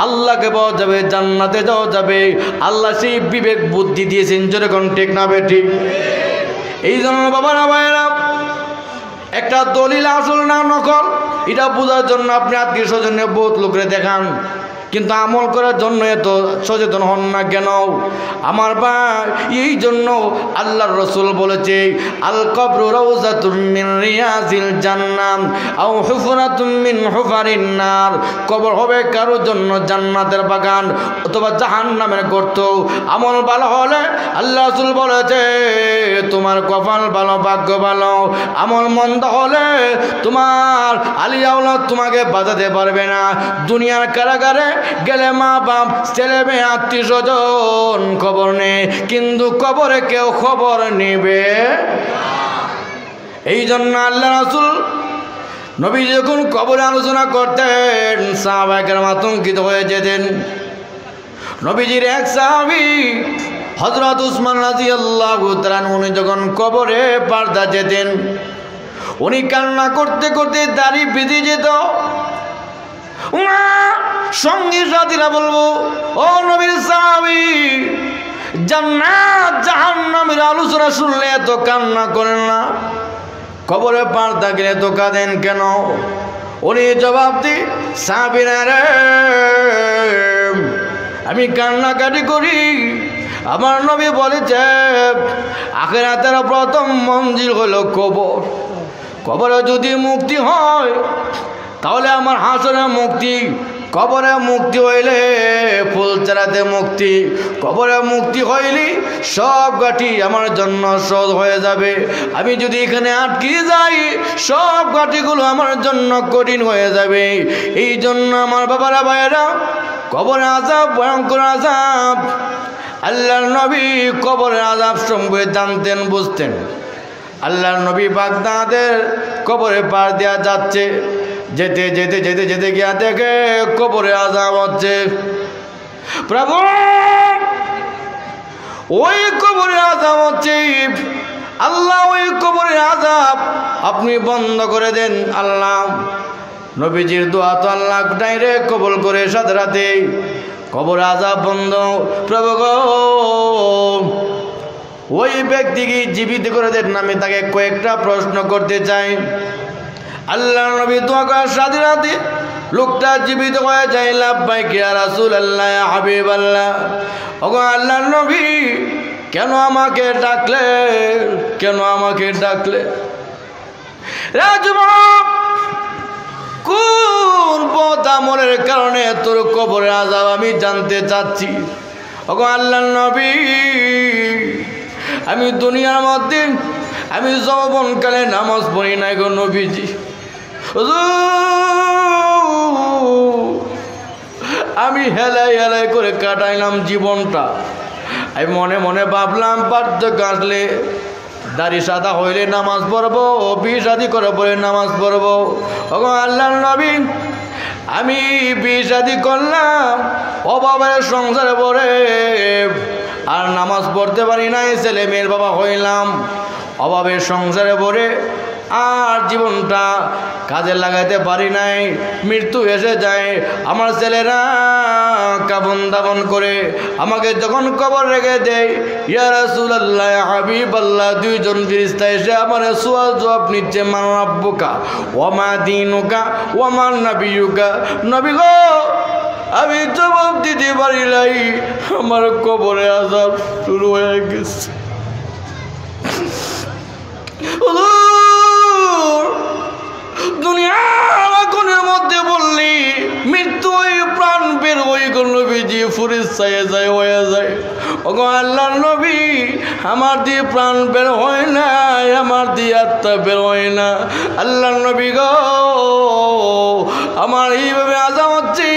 আল্লাহকে পাওয়া যাবে, জান্নাতে যাওয়া যাবে, আল্লাহ সেই বিবেক বুদ্ধি দিয়েছেন। যেরকম ঠিক না বেঠিক? এই জন্য বাবারা ভাইয়েরা, একটা দলিল আসল না নকল, এটা বোঝার জন্য আপনি আত্মীয় স্বজনে বহুত লোকরে দেখান, কিন্তু আমল করার জন্য এত সচেতন হন না কেন আমার ভাই? এই জন্য আল্লাহর রাসূল বলেছে, আল কবরু রাউযাতুম মিন রিয়াজিল জান্নাহ আও হুফরাতুম মিন হুফারিন নার। কবর হবে কারোর জন্য জান্নাতের বাগান অথবা জাহান্নামের গর্ত। আমল ভালো হলে আল্লাহ রাসূল বলেছে তোমার কপাল ভালো, ভাগ্য ভালো। আমল মন্দ হলে তোমার আলিয়া আওলাদ তোমাকে বাঁচাতে পারবে না। দুনিয়ার কারাগারে গেলে মা বাপ, ছেলে মেয়ে, আত্মীয় স্বজন খবর নেই, কিন্তু কবরে কেউ খবর নেবে। এই জন্য আল্লাহ রাসূল নবী যখন কবরে আলোচনা করতেন সাহাবায়ে কেরাম আতঙ্কিত হয়ে যেতেন। নবীজির এক সাহাবী হযরত উসমান রাদিয়াল্লাহু তাআলা উনি যখন কবরে পারদা যেতেন, উনি কান্না করতে করতে দাড়ি বেঁধে যেত। সঙ্গী সাথীরা বলবো, ও নবীর সাহাবী, জান্নাত জাহান্নামের আলোচনা শুনলে এত কান্না করেন না, কবরে পারদা গেলে তো কাঁদেন কেন? উনি জবাব দি, সাহাবীরা রে, আমি কান্নাকাটি করি, আমার নবী বলেছে আখিরাতের প্রথম মঞ্জিল হলো কবর। কবরে যদি মুক্তি হয় তাহলে আমার হাসরে মুক্তি, কবরে মুক্তি হইলে ফুল চালাতে মুক্তি, কবরে মুক্তি হইলে সব গাঠি আমার জন্য সহজ হয়ে যাবে। আমি যদি এখানে আটকে যাই সব গাঠিগুলো আমার জন্য কঠিন হয়ে যাবে। এই জন্য আমার বাবারা ভাইয়েরা, কবরে আযাব ভয়ঙ্কর আযাব। আল্লাহর নবী কবরের আযাব সম্পর্কে জানতেন, বুঝতেন। আল্লাহর নবী বাগদাদের কবরে পার দেওয়া যাচ্ছে, যেতে যেতে যেতে যেতে গিয়া দেখে কবরে আযাব হচ্ছে। প্রভু, ওই কবরে আযাব হচ্ছে, আল্লাহ ওই কবরে আযাব আপনি বন্ধ করে দেন আল্লাহ। নবীজির দোয়া তো আল্লাহ ডাইরেক্ট কবুল করে সাথে রাতে কবর আযাব বন্ধ। প্রভু গো, ওই ব্যক্তিকে জীবিত করে দেন। আমি তাকে কয়েকটা প্রশ্ন করতে চাই। আল্লাহ নবী দোয়া করার সাথে রাতে লোকটা জীবিত হয়ে যায়। লাব্বাইক ইয়া রাসূলুল্লাহ, ইয়া হাবিবাল্লাহ। ওগো আল্লাহর নবী, কেন আমাকে ডাকলে? কেন আমাকে ডাকলে? রাজবাব, কোন পথ আমলের কারণে তোর কবরের আযাব আমি জানতে চাচ্ছি। ওগো আল্লাহর নবী, আমি দুনিয়ার মধ্যে আমি যৌবনকালে নামাজ পড়ি নাই গো নবীজি। আমি হেলাই হেলাই করে কাটাইলাম জীবনটা। আমি মনে মনে ভাবলাম পার্থক্য আসলে দাড়ি সাদা হইলে নামাজ পড়বো, বিয়ে শাদী করে পরে নামাজ পড়বো। ওগো আল্লাহর নবী, আমি বিয়ে শাদী করলাম, অভাবের সংসারে পড়ে আর নামাজ পড়তে পারি নাই, ছেলে মেয়ের বাবা হইলাম, অভাবের সংসারে পড়ে আর জীবনটা কাজে লাগাইতে পারি নাই। মৃত্যু এসে যায়, আমার ছেলেরা কাবন দাবন করে আমাকে যখন কবর রেখে দেয়, ইয়া রাসূলুল্লাহ, ইয়া হাবিবাল্লাহ, দুইজন ফেরেশতা এসে আমার সওয়াল জবাব নিচ্ছে, মান রাব্বুকা ওয়া মা দীনুকা ওয়া মান নাবিয়ুকা। নবী গো, আমি জবাব দিতে পারি নাই, আমার কবরে আযাব শুরু হয়ে গেছে। দুনিয়ার আগুনের মধ্যে বললি মৃত্যু ওই প্রাণ বের ওই নবীজি ফুরিস্তায় যায় হয়ে যায়। ওগো আল্লাহর নবী, আমার দিয়ে প্রাণ বের হয় না, আমার দিয়ে আত্মা বের হয় না। আল্লাহর নবী গো, আমার এইভাবে আযাব হচ্ছে।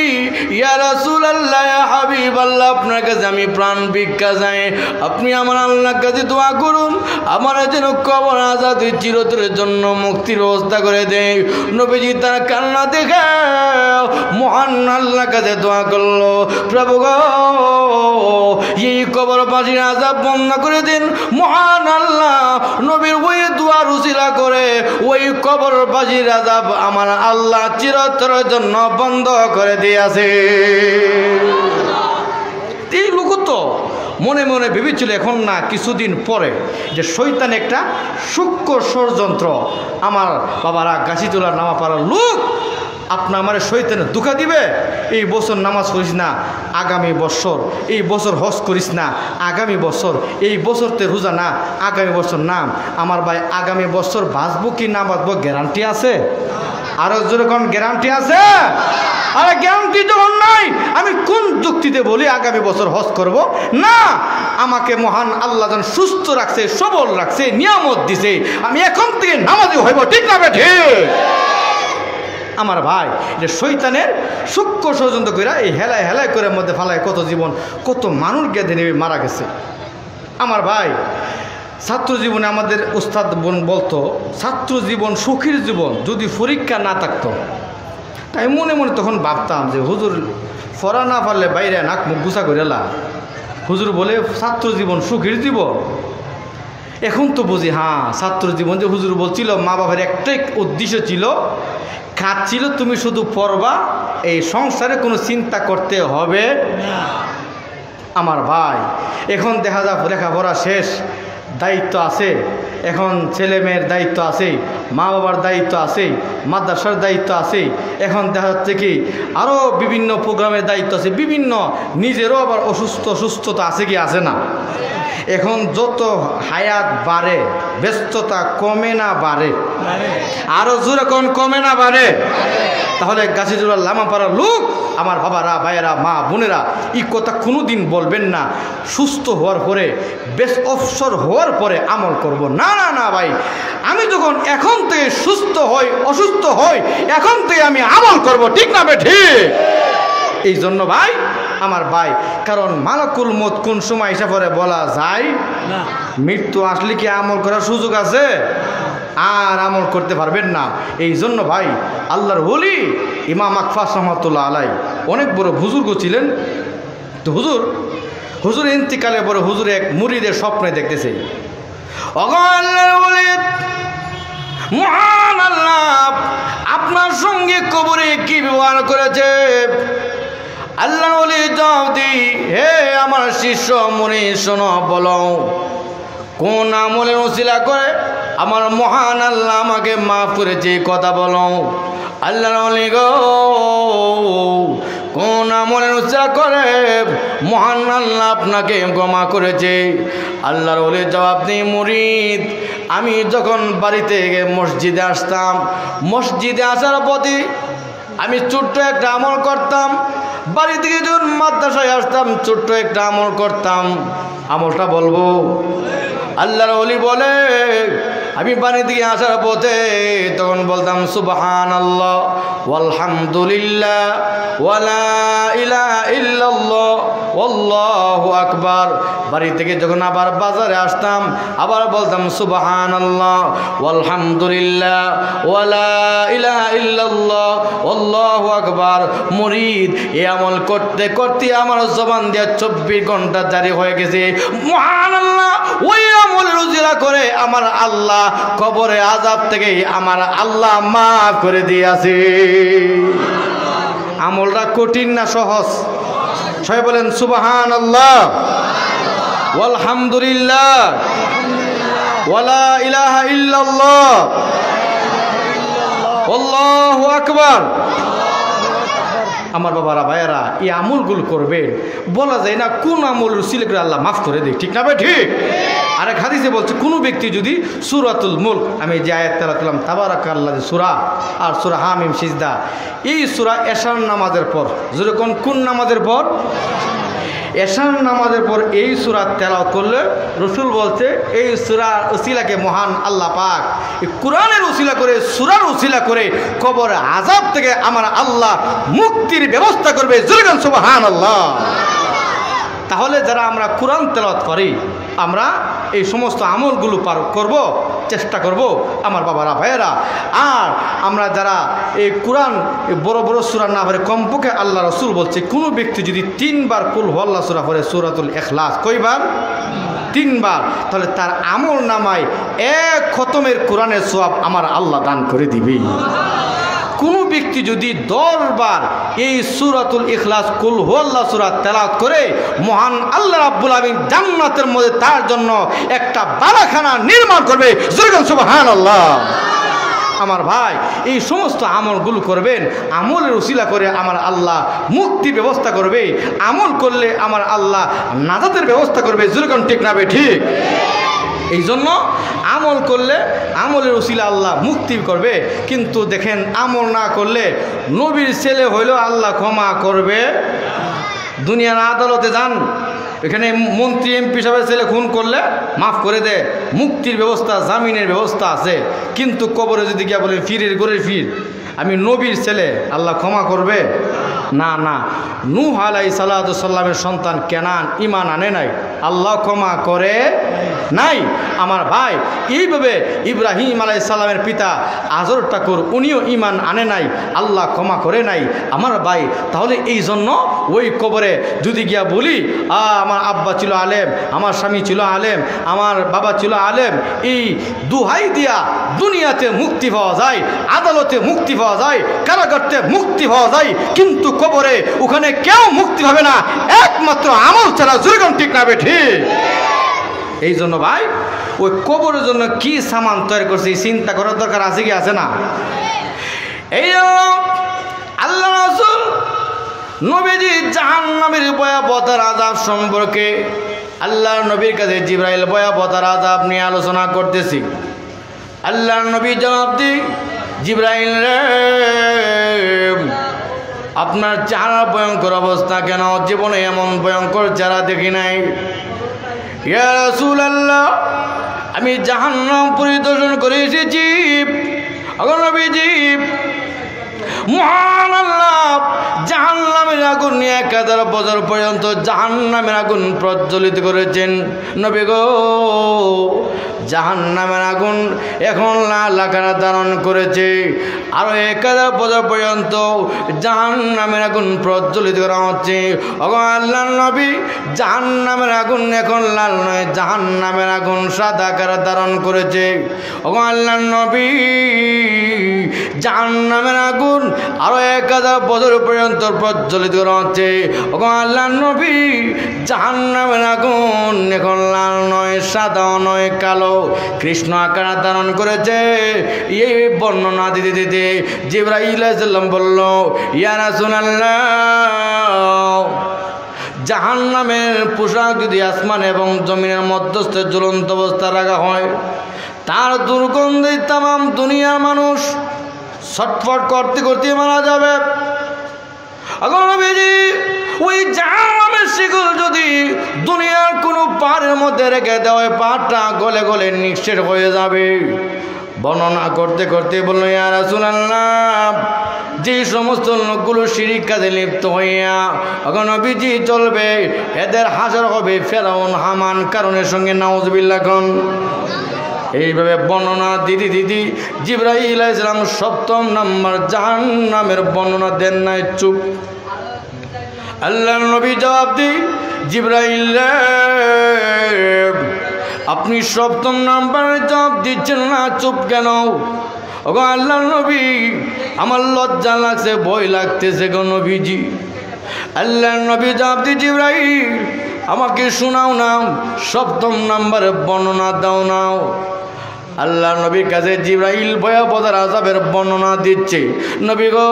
ইয়া রাসূলুল্লাহ, ইয়া হাবিবাল্লাহ, আপনার কাছে আমি প্রাণ ভিক্ষা চাই, আপনি আমার আল্লাহর কাছে দোয়া করুন, আমার যেন কবর আযাব চিরতরের জন্য মুক্তির ব্যবস্থা করে দেয়। নবীজি তার কান্না দেখে মহান আল্লাহর কাছে দোয়া করলো, প্রভু গো, এই কবরবাসীর আযাব বন্ধ করে দিন। মহান আল্লাহ নবীর ওই দোয়ার উসিলা করে ওই কবরবাসীর আযাব আমার আল্লাহ চিরতরের জন্য বন্ধ করে দিয়েছে। এই লোক তো মনে মনে ভেবেছিল এখন না কিছুদিন পরে যে শয়তান একটা সূক্ষ্ম ষড়যন্ত্র, আমার বাবারা গাছিতলার নামাপাড়ার লোক আপনার আমার শয়তানে ধোঁকা দিবে, এই বছর নামাজ পড়িস না আগামী বছর, এই বছর হজ করিস না আগামী বছর, এই বছরতে রোজা না আগামী বছর না। আমার ভাই আগামী বছর বাঁচবো কি না বাঁচবো গ্যারান্টি আছে? আরো জোরে কোন গ্যারান্টি আছে? আরে গ্যারান্টি যখন নাই, আমি কোন যুক্তিতে বলি আগামী বছর হজ করব না? আমাকে মহান আল্লাহ যখন সুস্থ রাখছে, সবল রাখছে, নিয়ামত দিছে, আমি এখন থেকে নামাজি হইব, ঠিক না বেঠে? আমার ভাই, যে শয়তানের সূক্ষ্ম ষড়যন্ত্র করে এই হেলায় হেলায় করে মধ্যে ফালায় কত জীবন, কত মানুষ গেঁদে নেবে মারা গেছে। আমার ভাই, ছাত্র জীবনে আমাদের উস্তাদ বোন বলতো, ছাত্র জীবন সুখীর জীবন যদি পরীক্ষা না থাকতো। তাই মনে মনে তখন ভাবতাম যে হুজুর পড়া না পারলে বাইরে নাক মুখ গুছা করে লা, হুজুর বলে ছাত্র জীবন সুখীর জীবন। এখন তো বুঝি হ্যাঁ, ছাত্র জীবন যে হুজুর বলছিল, মা বাবার একটাই উদ্দেশ্য ছিল, খাচ্ছিল তুমি শুধু পড়বা, এই সংসারে কোনো চিন্তা করতে হবে না। আমার ভাই, এখন দেখা যাক লেখাপড়া শেষ, দায়িত্ব আছে, এখন ছেলে মেয়ের দায়িত্ব আছে, মা বাবার দায়িত্ব আছে, মাদ্রাসার দায়িত্ব আছে, এখন দেখা যাচ্ছে কি আরও বিভিন্ন প্রোগ্রামের দায়িত্ব আছে, বিভিন্ন নিজেরও আবার অসুস্থতা আছে কি আছে না? এখন যত হায়াত বাড়ে, ব্যস্ততা কমে না বাড়ে? আরো জোরে কোন কমে না বাড়ে? তাহলে গাছিজোড়া লামাপাড়ার লোক, আমার বাবারা, ভাইয়েরা, মা বোনেরা, এই কথা কোনোদিন বলবেন না সুস্থ হওয়ার পরে, বেশ অবসর হওয়ার পরে আমল করব। না না না ভাই, আমি যখন এখন থেকে সুস্থ হই, অসুস্থ হই, এখন থেকে আমি আমল করব, ঠিক না বেঠি? এই জন্য ভাই, আমার ভাই, কারণ মালাকুল মউত কোন সময় এসে পরে বলা যায় না। মৃত্যু আসলে কি আমল করার সুযোগ আছে? আর আমল করতে পারবেন না। এই জন্য ভাই, আল্লাহর ওলি ইমাম আকফাস রহমাতুল্লাহ আলাই অনেক বড় বুজুর্গ ছিলেন। তো হুজুর ইন্তিকালে পরে হুজুর এক মুরিদের স্বপ্নে দেখতেছে, আল্লাহর ওলি মহান আল্লাহ আপনার সঙ্গে কবরে কি ব্যবহার করেছে? আল্লাহর ওলি জবাব দি, হে আমার শিষ্য মুনি শোনো, বলো কোন আমলের ওসিলা করে আমার মহান আল্লাহ আমাকে মাফ করেছে, কথা বলো। আল্লাহর ওলি গো, কোন আমলের ওসিলা করে মহান আল্লাহ আপনাকে ক্ষমা করেছে? আল্লাহর ওলি জবাব দি, মুরিদ আমি যখন বাড়িতে মসজিদে আসতাম, মসজিদে আসার পথে আমি ছোট্ট একটা আমল করতাম, বাড়ি থেকে যখন মাদ্রাসায় আসতাম ছোট্ট একটা আমল করতাম, আমলটা বলবো? আল্লাহর ওলি বলে, আমি বাড়ি থেকে আসার পথে তখন বলতাম সুবহানাল্লাহ ওয়ালহামদুলিল্লাহ ওয়ালা ইলাহা ইল্লাল্লাহ আল্লাহু আকবার। বাড়ি থেকে যখন আবার বাজারে আসতাম আবার বলতাম সুবহানাল্লাহ ওয়ালহামদুলিল্লাহ ওয়ালা ইলাহা ইল্লাল্লাহ আল্লাহু আকবার। মুরিদ এই আমল করতে করতে আমার জবান দিয়ে 24 ঘন্টা জারি হয়ে গেছে। সুবহানাল্লাহ, ওই আমলের উজিলা করে আমার আল্লাহ কবরে আযাব থেকে আমার আল্লাহ মাফ করে দিয়েছে। আমলটা কঠিন না সহজ? সবাই বলেন সুবহানাল্লাহ ওয়ালহামদুলিল্লাহ ওয়ালা ইলাহা ইল্লাল্লাহ আল্লাহু আকবার। আমার বাবারা, ভাইয়েরা, এই আমলগুলো করবেন, বলা যায় না কোন আমল রসিলে করে আল্লাহ মাফ করে দেয়, ঠিক না ভাই? ঠিক। আরেক হাদিসে বলছে, কোনো ব্যক্তি যদি সূরাতুল মুলক, আমি যে আয়াত তেলাওয়াত করলাম তাবারাকাল্লাযী সূরা আর সূরা হামিম সিজদা, এই সূরা এশার নামাজের পর, যেরকম কোন নামাজের পর? এশার নামাজের পর এই সূরা তেলাওয়াত করলে রসুল বলছে এই সূরার উসিলাকে মহান আল্লাহ পাক এই কোরআনের উসিলা করে, সূরার উসিলা করে কবর আযাব থেকে আমার আল্লাহ মুক্তির ব্যবস্থা করবে। জোরে সুবহানাল্লাহ। তাহলে যারা আমরা কোরআন তেলাওয়াত করি, আমরা এই সমস্ত আমলগুলো করব, চেষ্টা করব আমার বাবারা, ভাইয়েরা। আর আমরা যারা এই কোরআন বড় বড় সূরা না পড়ে, কমপক্ষে আল্লাহ রাসূল বলছে কোনো ব্যক্তি যদি 3 বার কুল হুয়াল্লাহ সূরা পড়ে, সূরাতুল ইখলাস, কয়বার? 3 বার, তাহলে তার আমল নামায় 1 খতমের কোরআনের সওয়াব আমার আল্লাহ দান করে দিবে। কোনো ব্যক্তি যদি 10 বার এই সূরাতুল ইখলাস কুল হুয়াল্লাহ সূরা তেলাওয়াত করে, মহান আল্লাহ রাব্বুল আলামিন জান্নাতের মধ্যে তার জন্য একটা বালাখানা নির্মাণ করবে। জোরে সুবহানাল্লাহ। আমার ভাই এই সমস্ত আমলগুলো করবেন, আমলের উসিলা করে আমার আল্লাহ মুক্তি ব্যবস্থা করবে, আমল করলে আমার আল্লাহ নাজাতের ব্যবস্থা করবে। যেরকম ঠিক না ঠিক? এই জন্য আমল করলে আমলের উসিলা আল্লাহ মুক্তি করবে। কিন্তু দেখেন আমল না করলে নবীর ছেলে হইলেও আল্লাহ ক্ষমা করবে। দুনিয়ার আদালতে যান, এখানে মন্ত্রী এমপি সাহেবের ছেলে খুন করলে মাফ করে দেয়, মুক্তির ব্যবস্থা, জামিনের ব্যবস্থা আছে। কিন্তু কবরে যদি গিয়া বলে ফিরের গোরের ফির, আমি নবীর ছেলে, আল্লাহ ক্ষমা করবে না? না। নূহ আলাইহিস সালামের সন্তান কেনান ঈমান আনে নাই, আল্লাহ ক্ষমা করে নাই। আমার ভাই এইভাবে ইব্রাহিম আলাইহিস সালামের পিতা আজর ঠাকুর উনিও ঈমান আনে নাই, আল্লাহ ক্ষমা করে নাই। আমার ভাই তাহলে এই জন্য ওই কবরে যদি গিয়া বলি আমার আব্বা ছিল আলেম, আমার স্বামী ছিল আলেম, আমার বাবা ছিল আলেম, এই দুহাই দিয়া দুনিয়াতে মুক্তি পাওয়া যায়, আদালতে মুক্তি পাওয়া যায়, কারাগারে মুক্তি পাওয়া যায়, কিন্তু কবরে ওখানে কেউ মুক্তি পাবে না একমাত্র আমল ছাড়া। যেরকম ঠিক না ঠিক? এই জন্য ভাই ওই কবরের জন্য কি সামান তৈরি করছে চিন্তা করার দরকার আছে কি আছে না? এই জন্য আল্লাহ রাসূল নবীজি জাহান্নামের ভয়াবহতার আযাব সম্পর্কে আল্লাহর নবীর কাছে জিবরাইল ভয়াবহতার আযাব নিয়ে আলোচনা করতেছি। আল্লাহর নবী জবাব দি, জিবরাইল রে, আপনার চেহারা ভয়ঙ্কর অবস্থা কেন? জীবনে এমন ভয়ঙ্কর চেহারা দেখি নাই। ইয়া রাসূলুল্লাহ, আমি জাহান্নাম পরিদর্শন করে এসেছি। ওগো নবীজি, মহান আল্লাহ জাহান্নামের আগুন নিয়ে 1000 বছর পর্যন্ত জাহান্নামের আগুন প্রজ্বলিত করেছেন। নবী গো, জাহান্নামের আগুন এখন লাল আকার ধারণ করেছে, আরো 1000 বছর পর্যন্ত জাহান্নামের আগুন প্রজ্বলিত করা হচ্ছে। ওগো আল্লাহর নবী, জাহান্নামের আগুন এখন লাল নয়, জাহান্নামের আগুন সাদা আকার ধারণ করেছে। ওগো আল্লাহর নবী, জাহান্নামের আগুন আরো 1000 বছর পর্যন্ত প্রজ্বলিত করা হচ্ছে। ওগো আল্লাহর নবী, জাহান্নামের আগুন এখন লাল নয়, সাদাও নয়, কালো, কৃষ্ণ আকার ধারণ করেছে। এই বর্ণনা দিতে দিতে জিবরাইল আলাইহিস সালাম বলল, ইয়া রাসূলুল্লাহ, জাহান্নামের পোশাক যদি আসমান এবং জমিনের মধ্যস্থে ঝুলন্ত অবস্থা রাখা হয়, তার দুর্গন্ধে তামাম দুনিয়ার মানুষ ছটফট করতে করতে মারা যাবে। ওই জাহান্নামের শিকল যদি দুনিয়ার কোনো পাহাড়ের মধ্যে রেখে দেওয়া হয়, পাহাড়টা গলে গলে নিঃশেষ হয়ে যাবে। বর্ণনা করতে করতে বলল, ইয়া রাসূলুল্লাহ, যে সমস্ত লোকগুলো শিরিক কাজে লিপ্ত হইয়া এখন নবীজি চলবে, এদের হাসর হবে ফেরাউন, হামান, কারণের সঙ্গে। নাউজুবিল্লাহ। কোন এইভাবে বর্ণনা দিদি দিদি জিবরাইল আলাইহিস সালাম 7ম নাম্বার জাহান্নামের বর্ণনা দেন নাই, চুপ। আল্লাহর নবী জবাব দি, জিবরাইল আপনি 7ম নাম্বারে জবাব দিচ্ছেন না, চুপ কেন? ওগো আল্লাহর নবী, আমার লজ্জা লাগছে, ভয় লাগতেছে গো নবীজি। আল্লাহর নবী জবাব দি, জিবরাইল আমাকে শোনাও না, 7ম নাম্বারে বর্ণনা দাও নাও। আল্লাহর নবীর কাছে জিবরাইল ভয়াবহতার আযাবের বর্ণনা দিচ্ছে। নবী গো,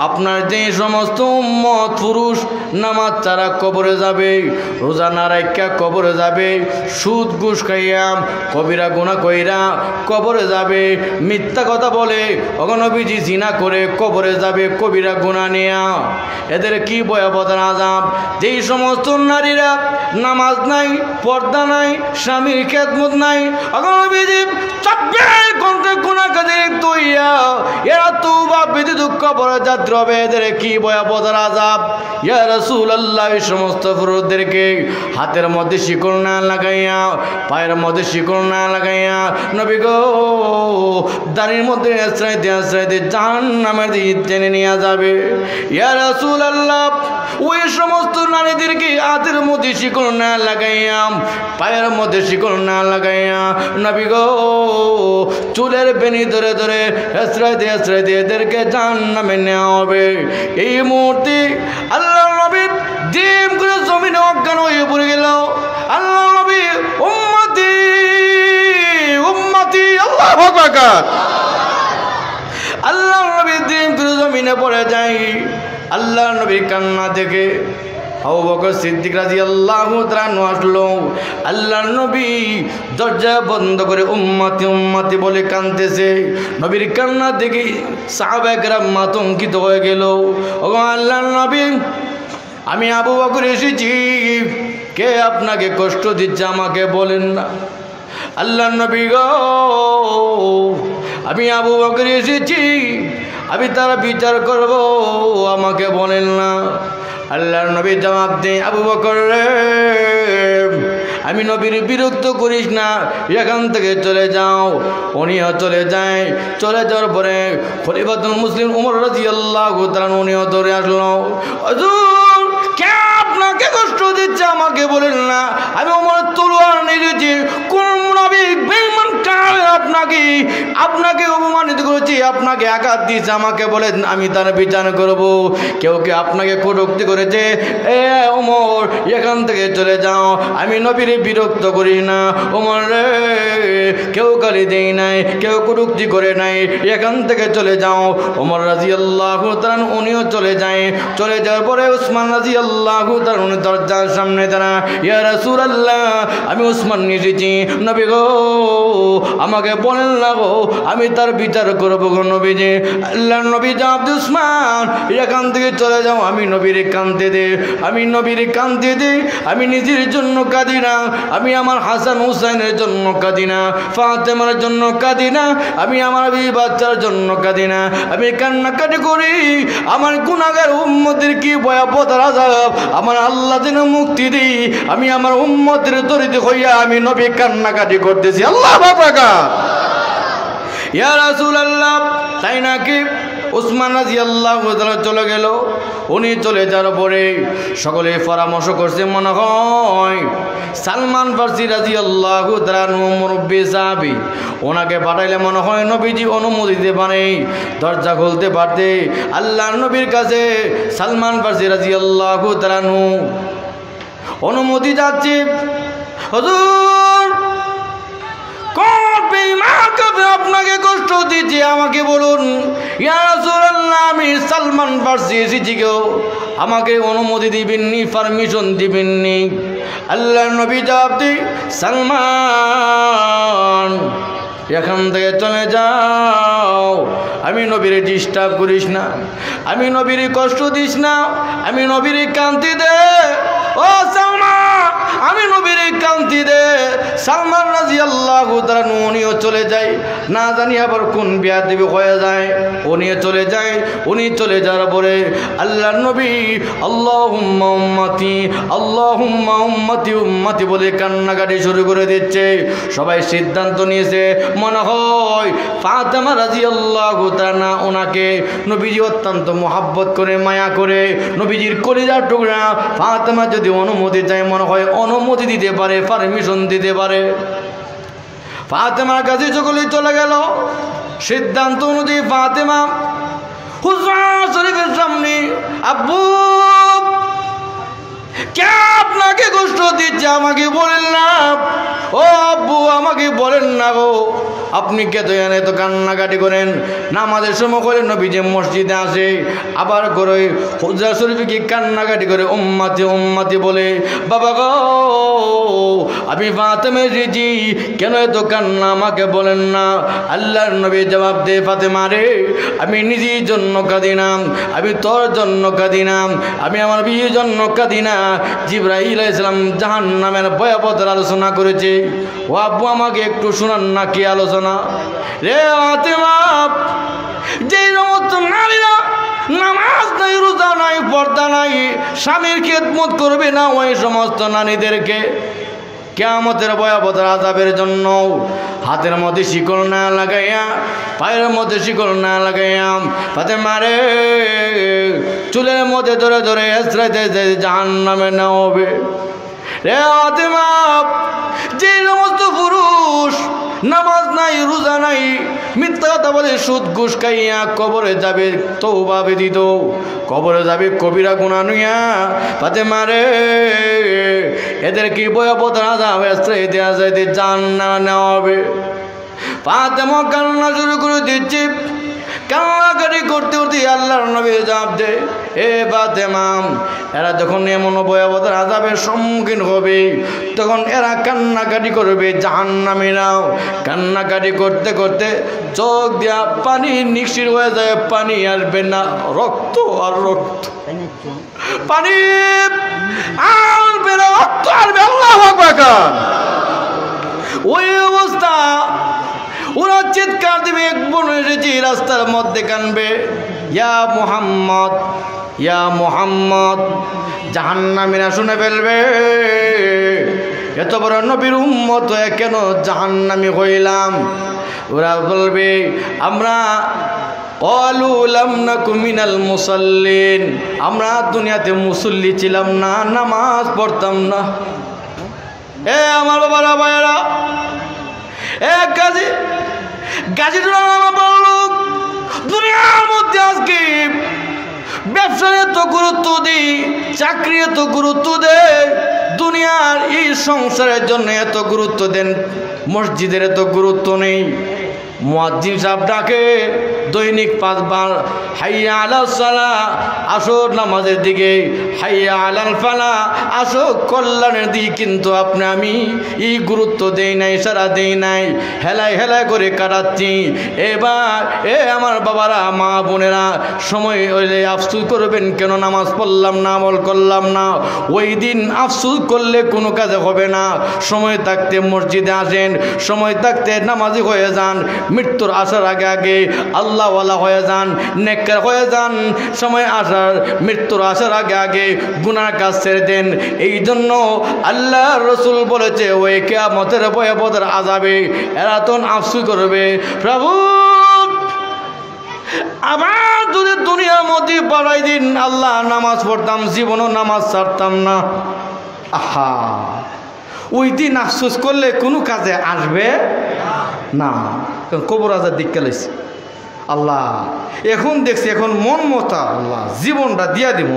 আপনার যে সমস্ত উম্মত পুরুষ নামাজ ছাড়া কবরে যাবে, রোজা না রাখা কবরে যাবে, সুদ ঘুষ খাইয়া কবিরা গুনাহ কইরা কবরে যাবে, মিথ্যা কথা বলে অগনবীজি জিনা করে কবরে যাবে কবিরা গুনাহ নিয়া, এদের কি ভয়াবহতার আযাব। যেই সমস্ত নারীরা নামাজ নাই, পর্দা নাই, স্বামীর খেদমত নাই, অগনবীজি 24 ঘন্টা গুনাহ কাজে লিপ্ত হইয়া এরা তওবা ব্যতীত কবরে যাত্রী হবে, এদের কি ভয়াবহতার আযাব। ইয়া রাসূলুল্লাহ, এই সমস্ত পুরুষদেরকে হাতের মধ্যে শিকল না লাগাইয়া, পায়ের মধ্যে শিকল না লাগাইয়া নবী গো দাড়ির মধ্যে আশ্রয় দিয়ে জাহান্নামের দিকে টেনে নিয়ে যাবে। ইয়া রাসূলুল্লাহ, ওই সমস্ত নারীদেরকে হাতের মধ্যে শিকল না লাগাইয়া, পায়ের মধ্যে শিকল না লাগাইয়া নবী গো চুলের বেনি ধরে ধরে আশ্রয় দিয়ে এদেরকে জাহান্নামে নেওয়া হবে। এই মুহূর্তে আল্লাহ নবী ডিম করে জমিনে অজ্ঞান হয়ে পড়ে গেল। আল্লাহ নবী উম্মতি উম্মতি আল্লাহু আকবার জমিনে পড়ে যায়। আল্লাহ নবীর কান্না দেখে আবু বকর সিদ্দিক রাদিয়াল্লাহু তাআলা আসলো। আল্লাহর নবী দরজা বন্ধ করে উম্মতি উম্মতি বলে কাঁদতেছে। নবীর কান্না দেখে সাহাবায়ে কেরাম আতঙ্কিত হয়ে গেল। ওগো আল্লাহর নবী, আমি আবু বকর এসেছি, কে আপনাকে কষ্ট দিচ্ছে আমাকে বলেন না। আল্লাহর নবী গো, আমি আবু বকর এসেছি, আমি তার বিচার করব, আমাকে বলেন না। আল্লাহর নবী জবাব দেন, আবু বকর রে, আমি নবীর বিরক্ত করিস না, এখান থেকে চলে যাও। উনিও চলে যায়। চলে যাওয়ার পরে খলিফাতুল মুসলিম ওমর রাদিয়াল্লাহু তাআলা উনিও ধরে আসলো। হুজুর, কে আপনাকে কষ্ট দিচ্ছে আমাকে বলেন না। আমি ওমর তলোয়ার নিয়েছি, কোন মুনাফিক বেঈমান কাফের আপনাকে অপমানিত করেছি, আপনাকে আঘাত দিয়েছে, আমাকে বলেন, আমি তার বিচার করব। কেউ কে আপনাকে কটূক্তি করেছে, এ ওমর এখান থেকে চলে যাও, আমি নবীর বিরক্ত করি না। ওমর রে, কেউ গালি দেই নাই, কেউ কটূক্তি করে নাই, এখান থেকে চলে যাও। ওমর রাদিয়াল্লাহু তাআলা উনিও চলে যায়। চলে যাওয়ার পরে উসমান রাদিয়াল্লাহু তাআলা উনি দরজার সামনে দাঁড়া, ইয়া রাসূলুল্লাহ, আমি উসমান এসেছি, নবী গো আমাকে বলেন না গো, আমি তার বিচার করবো গো নবীজি। আল্লাহর নবী জবাব দিয়ে, উসমান এখান থেকে চলে যাও, আমি নবীর কাঁদতে দে, আমি নবীর কাঁদতে দে, আমি নিজের জন্য কাঁদি না, আমি আমার হাসান হুসাইনের জন্য কাঁদি না, ফাতেমার জন্য কাঁদি না, আমি আমার বিবি বাচ্চার জন্য কাঁদি না, আমি কান্নাকাটি করি আমার গুনাহগার উম্মতের কি ভয়াবহ আযাব, আমার আল্লাহ যেন মুক্তি দেই, আমি আমার উম্মতের দরিদ্র হইয়া আমি নবী কান্নাকাটি করতেছি। আল্লাহু আকবার। ইয়া রাসূলুল্লাহ, তাই নাকি? উসমান রাদিয়াল্লাহু তাআলা চলে গেল। উনি চলে যাওয়ার পরে সকলে পরামর্শ করছে, মনে হয় সালমান ফারসি রাদিয়াল্লাহু তাআলা মুরব্বি সাহাবী, ওনাকে পাঠাইলে মনে হয় নবীজি অনুমতি দিতে পারে, দরজা খুলতে পারতে। আল্লাহর নবীর কাছে সালমান ফারসি রাদিয়াল্লাহু তাআলা অনুমতি যাচ্ছে। হুজুর, কোন বেঈমান কাফের আপনাকে কষ্ট দিচ্ছে আমাকে বলুন। ইয়া রাসূলুল্লাহ, আমি সালমান ফারসি এসেছি, কেউ আমাকে অনুমতি দিবেননি, পারমিশন দিবেননি। আল্লাহর নবী জবাব দেন, সালমান এখান থেকে চলে যাও, আমি নবীর ডিস্টার্ব করিস না, আমি নবীর কষ্ট দিস না, আমি নবীর কান্তি দে। ও সালমান, আমি নবীর কান্তি দে। সালমান রাদিয়াল্লাহু তাআলা উনিও চলে যায়, না জানি আবার কোন বিয়াদবি হয়ে যায়, উনিও চলে যায়। উনি চলে যাওয়ার পরে আল্লাহর নবী আল্লাহুম্মা উম্মতি, আল্লাহুম্মা উম্মতি উম্মতি বলে কান্নাকাটি শুরু করে দিচ্ছে। সবাই সিদ্ধান্ত নিয়েছে, মনে হয় ফাতেমা রাদিয়াল্লাহু তাআলা ওনাকে নবীজি অত্যন্ত মহব্বত করে, মায়া করে, নবীজির কলিজার টুকরা। ফাতেমা যদি অনুমতি চায়, মনে হয় অনুমতি দিতে পারে, পারমিশন দিতে পারে। ফাতেমার কাছে সকলে চলে গেল। সিদ্ধান্ত অনুযায়ী ফাতেমা হুজরা শরীফের সামনে, আব্বু কে আপনাকে কষ্ট দিচ্ছে আমাকে বলেন না। ও আব্বু, আমাকে বলেন না গো, আপনি কে তো এনে তো কান্নাকাটি করেন। নামাজের সময় করে নবীজি মসজিদে আসে, আবার করে হুজরা শরীফে কি কান্নাকাটি করে উম্মতি উম্মতি বলে। বাবা গো, আমি ফাতেমা এসেছি, কেন এত কান্না আমাকে বলেন না। আল্লাহর নবী জবাব দে, ফাতেমা রে, আমি নিজের জন্য কাঁদি না, আমি তোর জন্য কাঁদি না, আমি আমার বিয়ের জন্য কাঁদি না। জিবরাইল আলাইহিস সালাম জাহান্নামের ভয়াবহতার আলোচনা করেছে। ও আব্বু, আমাকে একটু শোনান না কি আলোচনা। রে ফাতেমা, যে সমস্ত নারীরা নামাজ নাই, রোজা নাই, পর্দা নাই, স্বামীর খেদমত করবে না, ওই সমস্ত নারীদেরকে কিয়ামতের ভয়াবহ আযাবের জন্য হাতের মধ্যে শিকল না লাগাইয়া, পায়ের মধ্যে শিকল না লাগাইয়া, ফাতেমা রে চুলের মধ্যে ধরে ধরে এসরাইতে জাহান্নামে নেওয়া হবে। রে ফাতেমা, যে সমস্ত পুরুষ নামাজ নাই, রোজা নাই, মিথ্যা কথা বলে, সুদ ঘুষ খাইয়া কবরে যাবে তওবা ব্যতীত, কবরে যাবে কবিরা গুনাহ নিয়া, ফাতেমা রে এদের কি ভয়াবহ আযাব আশ্রয় দেওয়া যায়, জাহান্নামে নেওয়া হবে। ফাতেমা কান্না শুরু করে দিচ্ছে, কান্নাকাটি করতে করতে আল্লাহর নবী জবাব দেয়, এ ফাতেমা, এরা যখন এমন ভয়াবহ আযাবের সম্মুখীন হবে তখন এরা কান্নাকাটি করবে। জাহান্নামীরাও কান্নাকাটি করতে করতে চোখ দিয়া পানি নিঃশির হয়ে যায়, পানি আসবে না, রক্ত আর রক্ত, পানি আসবে না, রক্ত আসবে। আল্লাহু আকবার। ওই অবস্থা ওরা চিৎকার দিবে, এক বোন এসেছি রাস্তার মধ্যে কানবে, ইয়া মুহাম্মদ, ইয়া মুহাম্মদ। জাহান্নামীরা শুনে ফেলবে, এত বড় নবীর উম্মত হয়ে কেন জাহান্নামী হইলাম? ওরা বলবে, আমরা ক্বালু লাম নাকু মিনাল মুসাল্লিন, আমরা দুনিয়াতে মুসল্লি ছিলাম না, নামাজ পড়তাম না। এ আমার বাবারা ভাইয়েরা, এক গাজী লোক দুনিয়ার মধ্যে আজকে ব্যবসার এত গুরুত্ব দিই, চাকরি এত গুরুত্ব দেয়, দুনিয়ার এই সংসারের জন্য এত গুরুত্ব দেন, মসজিদের এত গুরুত্ব নেই। মুয়াজ্জিন সাহেব ডাকে দৈনিক 5 বার, হাইয়া আলাস সালাহ, আসো নামাজের দিকে, হাইয়া আলাল ফালাহ, আসো কল্যাণের দিকে, কিন্তু আমি এই গুরুত্ব দেই নাই, সারা দেই নাই, হেলায় হেলায় করে কাটাচ্ছি। এবার আমার বাবারা, মা বোনেরা, সময় হইলে আফসোস করবেন, কেন নামাজ পড়লাম না, আমল করলাম না। ওই দিন আফসোস করলে কোনো কাজে হবে না। সময় থাকতে মসজিদে আসেন, সময় থাকতে নামাজি হয়ে যান, মৃত্যুর আসার আগে আগে আল্লাহওয়ালা হয়ে যান, নেককার হয়ে যান। সময় আসার, মৃত্যুর আসার আগে আগে গুনার কাজ ছেড়ে দেন। এই জন্য আল্লাহ রসুল বলেছে, ওই কিয়ামতের ভয়াবহ আযাবে এরা তখন আফসোস করবে, প্রভু আবার যদি দুনিয়ার মধ্যে পাঠাই দিন, আল্লাহ নামাজ পড়তাম, জীবনও নামাজ ছাড়তাম না। আহা, ওই দিন আফসোস করলে কোনো কাজে আসবে না। কবর আজাব দিক লাইছে আল্লাহ, এখন দেখছি, এখন মন মতা আল্লাহ জীবনটা দিয়া দিব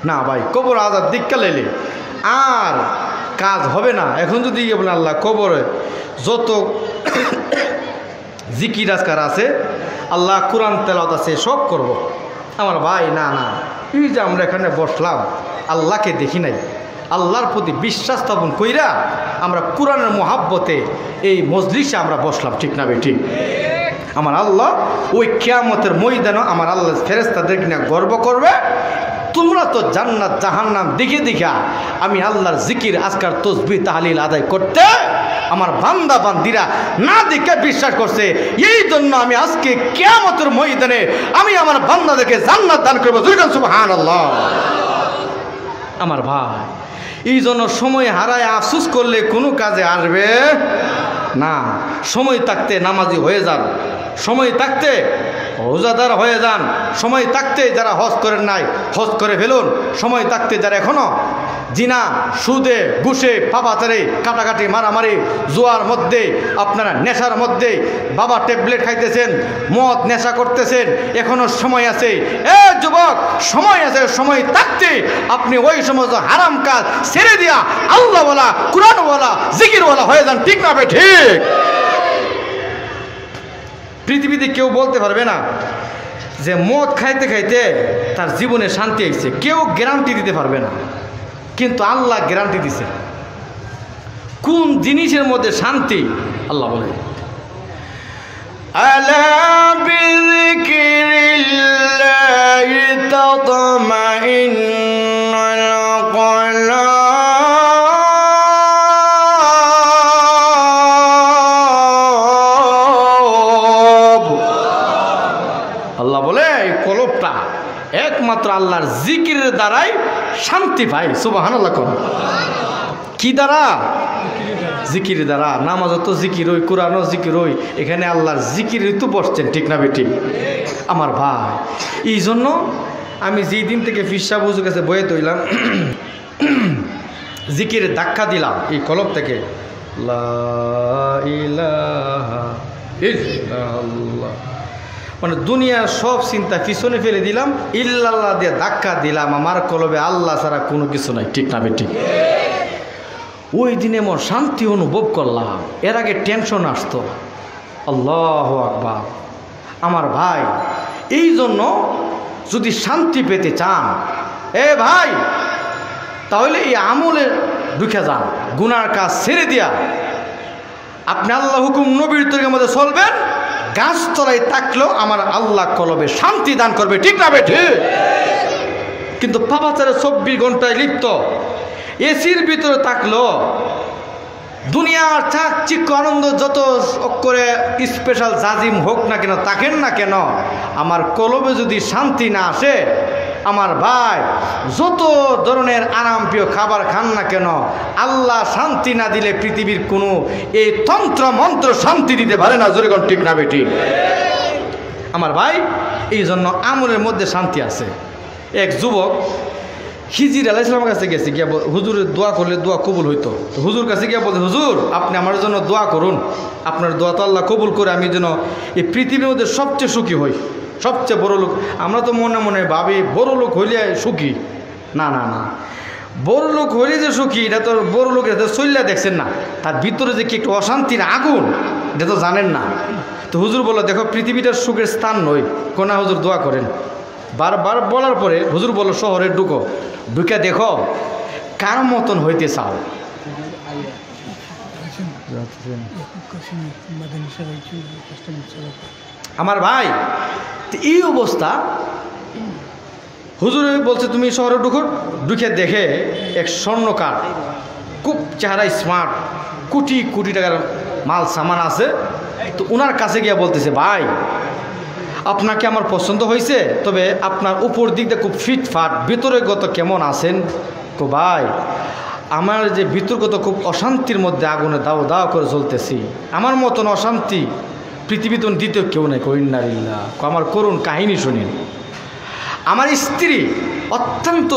না। ভাই কবর আজাব দিক লাইলে আর কাজ হবে না। এখন যদি বলেন আল্লাহ কবরে যত জিকির আজকার আছে, আল্লাহ কোরআন তেলাওয়াত আছে, সব করব। আমার ভাই না না, এই যে আমরা এখানে বসলাম, আল্লাহকে দেখি নাই, আল্লাহর প্রতি বিশ্বাস স্থাপন কইরা আমরা কোরআনের মোহাব্বতে এই মজলিসে আমরা বসলাম, ঠিক না বে ঠিক? আমার আল্লাহ ওই কিয়ামতের ময়দানে আমার আল্লাহ ফেরেশতাদের কিনা গর্ব করবে, তোমরা তো জান্নাত জাহান্নাম দেখে দেখা আমি আল্লাহর জিকির আজকার তসবিহ তাহলিল আদায় করতে আমার বান্দা বান্দিরা না দেখে বিশ্বাস করছে, এই জন্য আমি আজকে কিয়ামতের ময়দানে আমি আমার বান্দাদেরকে জান্নাত দান করবো। সুবহানাল্লাহ। আমার ভাই, এই জন্য সময় হারায় আফসোস করলে কোনো কাজে আসবে না। সময় থাকতে নামাজি হয়ে যান, সময় থাকতে রোজাদার হয়ে যান, সময় থাকতে যারা হজ করেন নাই হজ করে ফেলুন, সময় থাকতে যারা এখনো জিনা, সুদে, ঘুষে, পাপাচারে, কাটাকাটি, মারামারি, জুয়ার মধ্যে, আপনারা নেশার মধ্যে, বাবা ট্যাবলেট খাইতেছেন, মদ নেশা করতেছেন, এখনো সময় আছে। এ যুবক, সময় আছে, সময় থাকতে আপনি ওই সমস্ত হারাম কাজ ছেড়ে দিয়া আল্লাহওয়ালা, কুরআনওয়ালা, জিকিরওয়ালা হয়ে যান, ঠিক না ভাই ঠিক? পৃথিবীতে কেউ বলতে পারবে না যে মদ খাইতে খাইতে তার জীবনে শান্তি হয়েছে, কেউ গ্যারান্টি দিতে পারবে না। কিন্তু আল্লাহ গ্যারান্টি দিছে। কোন জিনিসের মধ্যে শান্তি? আল্লাহ বলে, আলা বিযিকরিল্লাহি তাতমাইন্নুল কুলুব। আল্লাহ বলে এই কলবটা একমাত্র আল্লাহর জিকিরের দ্বারাই শান্তি পায়। সুবহানাল্লাহ। কি দ্বারা? জিকির দ্বারা। নামাজও তো জিকির হই, কোরআনও জিকির হই, এখানে আল্লাহর জিকিরই তো বসছেন, ঠিক না বেটি? আমার ভাই, এই জন্য আমি যেই দিন থেকে ফিরসা বুঝে গেছে বয়ে তৈলাম, জিকিরে ধাক্কা দিলাম এই কলব থেকে, লা ইলাহা ইল্লাল্লাহ, মানে দুনিয়ার সব চিন্তা পিছনে ফেলে দিলাম, ইল্লাল্লাহ দিয়ে ধাক্কা দিলাম, আমার কলবে আল্লাহ ছাড়া কোনো কিছু নাই, ঠিক না বেটি? ওই দিনে এমন শান্তি অনুভব করলাম, এর আগে টেনশন আসতো। আল্লাহু আকবার, আমার ভাই, এই জন্য যদি শান্তি পেতে চান ভাই, তাহলে এই আমলে ঢুকে যান, গুনার কাজ ছেড়ে দিয়া আপনি আল্লাহ হুকুম নবীর তরিকার মধ্যে চলবেন। গাছতলায় থাকলেও আমার আল্লাহ কলবে শান্তি দান করবে, ঠিক না বেঠে? কিন্তু পাপাচারে 24 ঘন্টায় লিপ্ত, এসির ভিতরে থাকলো, দুনিয়ার চাকচিক্য আনন্দ যত করে স্পেশাল জাজিম হোক না কেন, থাকেন না কেন, আমার কলবে যদি শান্তি না আসে, আমার ভাই যত ধরনের আরামপ্রিয় খাবার খান না কেন, আল্লাহ শান্তি না দিলে পৃথিবীর কোনো এই তন্ত্র মন্ত্র শান্তি দিতে পারে না। জোরে কোন ঠিক না বেটি? আমার ভাই, এই জন্য আমলের মধ্যে শান্তি আছে। এক যুবক খিজির আলাইহিস সালামের কাছে গেছে, গিয়া হুজুরের দোয়া করলে দোয়া কবুল হইতো। তো হুজুর কাছে গিয়া বলতে, হুজুর আপনি আমার জন্য দোয়া করুন, আপনার দোয়া তো আল্লাহ কবুল করে আমি যেন এই পৃথিবীর মধ্যে সবচেয়ে সুখী হই, সবচেয়ে বড় লোক। আমরা তো মনে মনে ভাবি বড় লোক হইলে সুখী। না না না, বড় লোক হইলে যে সুখী এটা তো বড় লোক, এটা চললে দেখছেন না, তার ভিতরে যে কি একটু অশান্তির আগুন, এটা তো জানেন না। তো হুজুর বললো, দেখো পৃথিবীটার সুখের স্থান নয়, কোনা হুজুর দোয়া করেন। বারবার বলার পরে হুজুর বলল, শহরে ঢুকে দেখো কার মতন হইতে চাও। আমার ভাই, এই অবস্থা। হুজুর বলছে তুমি শহরে ঢুকে দেখে এক স্বর্ণকার, খুব চেহারা স্মার্ট, কোটি কোটি টাকার মাল সামান আছে। তো ওনার কাছে গিয়ে বলতেছে, ভাই আপনাকে আমার পছন্দ হয়েছে, তবে আপনার উপর দিকটা খুব ফিটফাট, ভিতরগত কেমন আছেন? তো ভাই আমার যে ভিতরগত খুব অশান্তির মধ্যে আগুনে দাও দাও করে জ্বলতেছি, আমার মতন অশান্তি পৃথিবীতে দ্বিতীয় কেউ নেই। কইন্নারিল্লাহ, আমার করুণ কাহিনী শুনিন। আমার স্ত্রী অত্যন্ত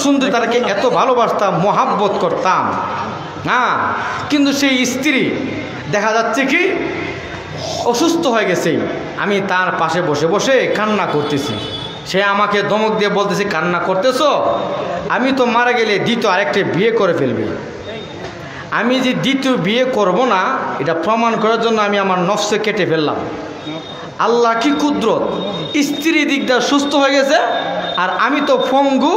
সুন্দরী, তাকে এত ভালোবাসতাম, মোহাব্বত করতাম, হ্যাঁ, কিন্তু সেই স্ত্রী দেখা যাচ্ছে কি অসুস্থ হয়ে গেছে। আমি তার পাশে বসে বসে কান্না করতেছি, সে আমাকে ধমক দিয়ে বলতেছে, কান্না করতেছো? আমি তো মারা গেলে দ্বিতীয় আরেকটা বিয়ে করে ফেলবে। আমি যে দ্বিতীয় বিয়ে করব না, এটা প্রমাণ করার জন্য আমি আমার নফসে কেটে ফেললাম। আল্লাহ কি কুদরত, স্ত্রী দিকটা সুস্থ হয়ে গেছে আর আমি তো পঙ্গু।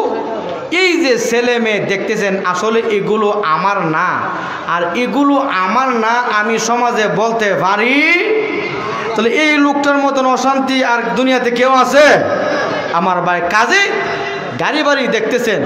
এই যে ছেলে মেয়ে দেখতেছেন, আসলে এগুলো আমার না, আর এগুলো আমার না আমি সমাজে বলতে পারি। তাহলে এই লোকটার মতন অশান্তি আর দুনিয়াতে কেউ আছে? আমার ভাই, কাজে গাড়ি বাড়ি দেখতেছেন,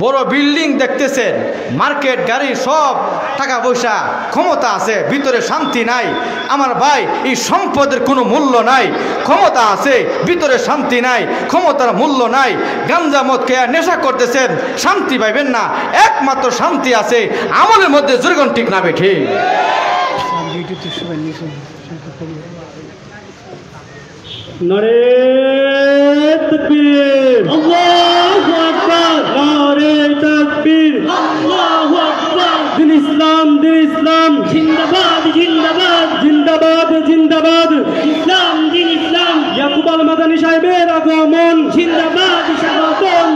বড় বিল্ডিং দেখতেছেন, মার্কেট গাড়ি, সব টাকা পয়সা ক্ষমতা আছে, ভিতরে শান্তি নাই। আমার ভাই, এই সম্পদের কোনো মূল্য নাই। ক্ষমতা আছে, ভিতরে শান্তি নাই, ক্ষমতার মূল্য নাই। গাঞ্জা মদ খেয়ে নেশা করতেছেন, শান্তি পাইবেন না। একমাত্র শান্তি আছে আমলের মধ্যে। জোরগণ ঠিক না বেঠে? নারে তাকবীর, আল্লাহু আকবার, নারে তাকবীর, আল্লাহু আকবার। দিন ইসলাম জিন্দাবাদ, জিন্দাবাদ, জিন্দাবাদ, জিন্দাবাদ। ইসলাম, দিন ইসলাম। ইয়াকুব আল মাদানী সাহেবের আগমন, জিন্দাবাদ, স্বাগতম,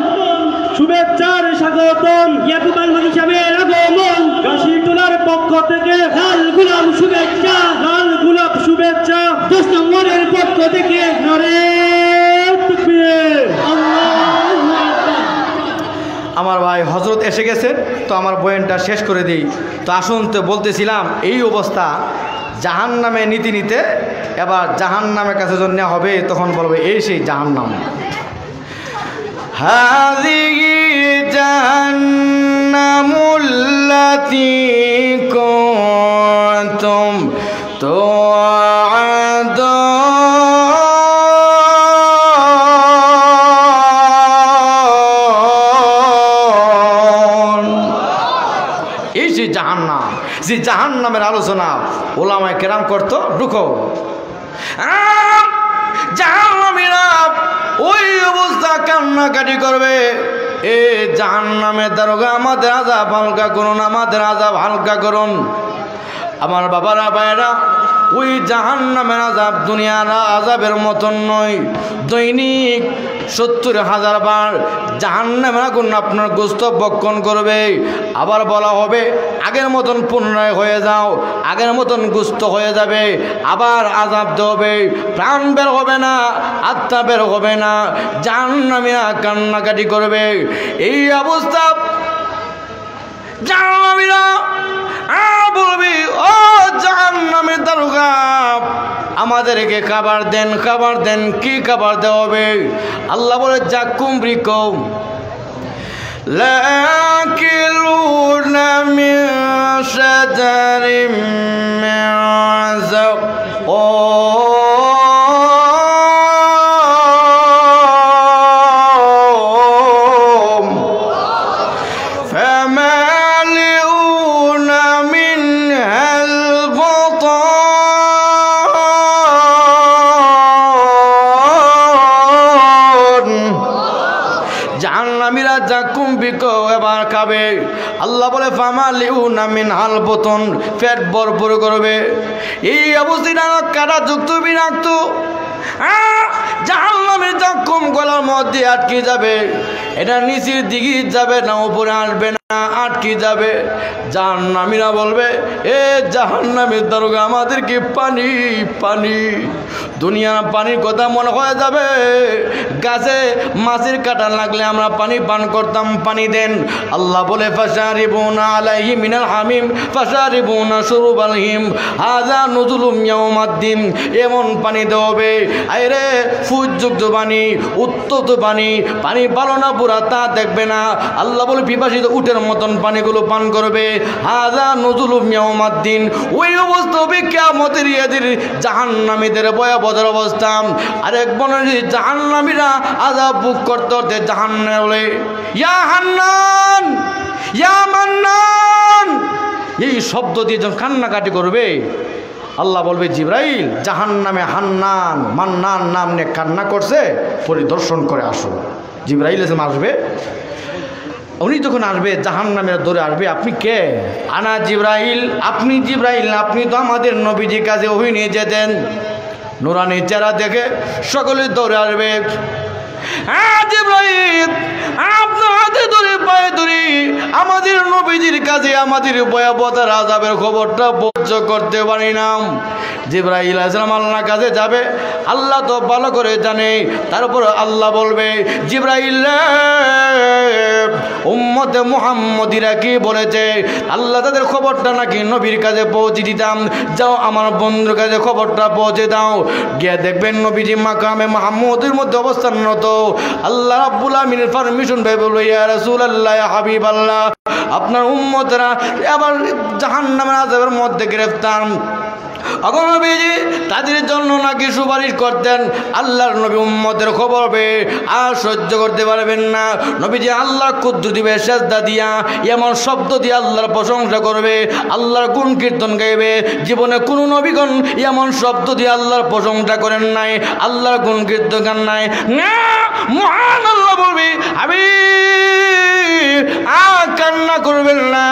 শুভেচ্ছার স্বাগতম। ইয়াকুব আল মাদানী সাহেবের আগমন, কাশিটোলার পক্ষ থেকে লাল গোলাপ শুভেচ্ছা, লাল গোলাপ শুভেচ্ছা। 10 নম্বরের পক্ষ থেকে নারে তাকবীর, আল্লাহু আকবার। আমার ভাই হযরত এসে গেছে, তো আমার বয়ানটা শেষ করে দিই। তো আসুন, তো বলতেছিলাম এই অবস্থা জাহান্নামে নীতি নিতে, এবার জাহান্নামের কাছে জন্য হবে, তখন বলবে এই সেই জাহান্নাম। হাযিহি জাহান্নামুল্লাতী কুনতুম তুআদুন। এই যে জাহান্নাম, যে জাহান্নামের আলোচনা ওলামায়ে কেরাম করতো। ঢুকো, জাহান্নামীরা ওই অবস্থা কান্নাকাটি করবে, এ জাহান্নামের দারোগা আমাদের আযাব হালকা করুন, আমাদের আযাব হালকা করুন। আমার বাবারা ভাইয়েরা, ওই জাহান্নামের আযাব দুনিয়ার আযাবের মতন নয়। দৈনিক 70,000 বার জাহান্নামের আগুন আপনার গোস্ত ভক্ষণ করবে। আবার বলা হবে আগের মতন পুনরায় হয়ে যাও, আগের মতন গোস্ত হয়ে যাবে, আবার আযাব দেবে, প্রাণ বের হবে না, আত্মা বের হবে না, জাহান্নামীরা কান্নাকাটি করবে। এই অবস্থা জাহান্নামীরা বলবি, ও জাহান্নামের দারোগা আমাদেরকে খাবার দেন, খাবার দেন। কি খাবার দেওয়া হবে? আল্লাহ বলে জাকুম বৃকম লাকিলুনা মিন শাজারিম মিন যাকুম ফামালিউনা মিনহাল বুতান। জাহান্নামীরা জাকুম বিকো এবার খাবে। আল্লাহ বলে ফামালিউনা মিনহাল বুতান, পেট ভরপুর করবে। এই অবস্থায় কাটা যুক্ত বিনাক্ত জাহান্নামের জাকুম গলার মধ্যে আটকে যাবে। এটা নিচের দিকে যাবে না, উপরে আসবে না, আটকে যাবে। জাহান্নামীরা বলবে, এ জাহান্নামের দারোগা আমাদেরকে পানি পানি। দুনিয়ার পানির কথা মনে হয়ে যাবে। গাছে মাছের কাটা লাগলে আমরা পানি পান করতাম, পানি দেন। আল্লাহ বলে ফাশারিবুনা আলাইহি মিনাল হামিম ফাশারিবুনা শুরুবাল হিম হাযা নুজুলুম ইয়াউমাদ্দিন। এমন পানি দেবে, আরে ফুযুক্ত পানি, উত্তপ্ত পানি, পানি ভালো না পুরা তা দেখবে না। আল্লাহ বলে পিপাসিত উটের মতন পানিগুলো পান করবে। হাযা নুজুলুম ইয়াউমাদ্দিন। ওই অবস্থা হবে কিয়ামতের ইয়াদের জাহান্নামীদের ভয়াবহ অবস্থা। আরেক বনে জাহান্নামীরা আযাব ভোগ করতে করতে জাহান্নামে বলে, ইয়া হান্নান ইয়া মান্নান। এই শব্দ দিয়ে যখন কান্নাকাটি করবে, আল্লাহ বলবে জিবরাইল জাহান্নামে হান্নান মান্নান নাম নিয়ে কান্না করছে, পরিদর্শন করে আসো। জিবরাইল এসে আসবে, উনি যখন আসবে জাহান্নামের দৌড়ে আসবে, আপনি কে? আনা জিবরাইল। আপনি জিবরাইল, আপনি তো আমাদের নবীজির কাছে ওহী নিয়ে যেতেন। নুরানি চেহারা দেখে সকলে দৌড়ে আসবে। হ্যাঁ জিবরাইল, আপনার হাতে ধরে পায়ে ধরি আমাদের নবীজির কাছে আমাদের ভয়াবহতার আযাবের খবরটা সহ্য করতে পারি না। জিবরাইল আলাইহিস সালাম আল্লাহর কাছে যাবে, আল্লাহ তো ভালো করে জানে। তারপর আল্লাহ বলবে, জিবরাইল উম্মতে মুহাম্মদীরা কি বলেছে, আল্লাহ তাদের খবরটা নাকি নবীর কাছে পৌঁছে দিতাম। যাও আমার বন্ধুর কাছে খবরটা পৌঁছে দাও। গিয়ে দেখবেন নবীজি মাকামে মাহমুদের মধ্যে অবস্থানরত। আল্লাহ রাব্বুল আমিনের পারমিশন পেয়ে বলল, ইয়া রাসূলুল্লাহ ইয়া হাবিবাল্লাহ, আপনার উম্মতরা আবার জাহান্নামের আযাবের মধ্যে গ্রেফতার। নবীজি তাদের জন্য নাকি সুপারিশ করতেন। আল্লাহর নবী উম্মতের খবর পেয়ে আর সহ্য করতে পারবেন না। নবীজি আল্লাহ কুদ্দু দিবে, সেজদা দিয়া এমন শব্দ দিয়ে আল্লাহর প্রশংসা করবে, আল্লাহর গুণ কীর্তন গাইবে। জীবনে কোনো নবীগণ এমন শব্দ দিয়ে আল্লাহর প্রশংসা করেন নাই, আল্লাহর গুণ কীর্তন গান নাই। মহান আল্লাহ বলবি, আমি কান্না করবেন না,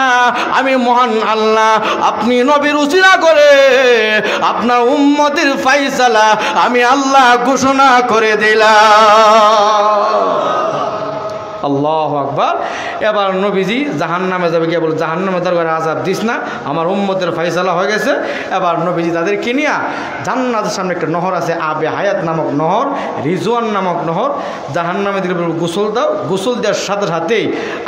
আমি মহান আল্লাহ। আপনি নবীর উসিলা করে আপনার উম্মতের ফায়সালা আমি আল্লাহ ঘোষণা করে দিলাম। আল্লাহু আকবার। এবার নবীজি জাহান্নামে যাবে, গিয়ে বলে জাহান্নামে দরকার আযাব দিস না, আমার উম্মতের ফায়সালা হয়ে গেছে। এবার নবীজি তাদেরকে নিয়ে জান্নাতের সামনে একটা নহর আছে, আবে হায়াত নামক নহর, রিজওয়ান নামক নহর। জাহান্নামে দিকে গোসল দাও। গোসল দেওয়ার সাথে সাথেই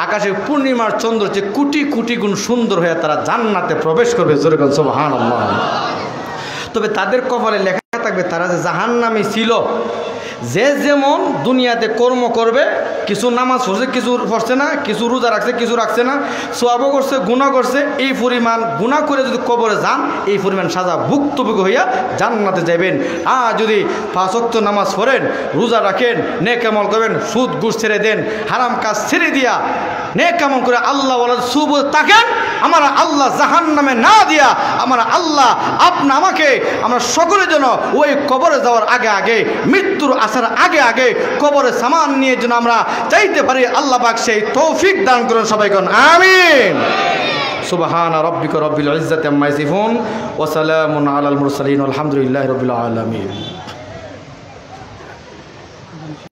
আকাশে পূর্ণিমার চন্দ্র যে কোটি কোটি গুণ সুন্দর হয়ে তারা জান্নাতে প্রবেশ করবে। জোরে বলেন সুবহানাল্লাহ। তবে তাদের কপালে লেখা থাকবে তারা যে জাহান্নামে ছিল। যে যেমন দুনিয়াতে কর্ম করবে, কিছু নামাজ পড়ছে, কিছু পড়ছে না, কিছু রোজা রাখছে, কিছু রাখছে না, সওয়াবও করছে, গুনাহ করছে, এই পরিমাণ গুনাহ করে যদি কবরে যান, এই পরিমাণ সাজা ভুক্তভোগী হইয়া জান্নাতে যাবেন। আর যদি 5 ওয়াক্ত নামাজ পড়েন, রোজা রাখেন, নেক আমল করবেন, সুদ ঘুষ ছেড়ে দেন, হারাম কাজ ছেড়ে দিয়া নেক আমল করে আল্লাহ ওয়ালার শুভ তাকেন, আমার আল্লাহ জাহান্নামে না দিয়া আমার আল্লাহ আমাকে আমরা সকলের জন্য ওই কবরে যাওয়ার আগে আগে, মৃত্যুর আসার আগে আগে কবরে সামান নিয়ে যেন আমরা চাইতে পারি। আল্লাহ পাক সেই তৌফিক দান করুন সবাই কোন আমিন। সুবহানা রাব্বিকা রাব্বিল ইজ্জাতি আম্মা ইয়াসিফুন ওয়া সালামুন আলাল মুরসালিন আলহামদুলিল্লাহি রাব্বিল আলামিন।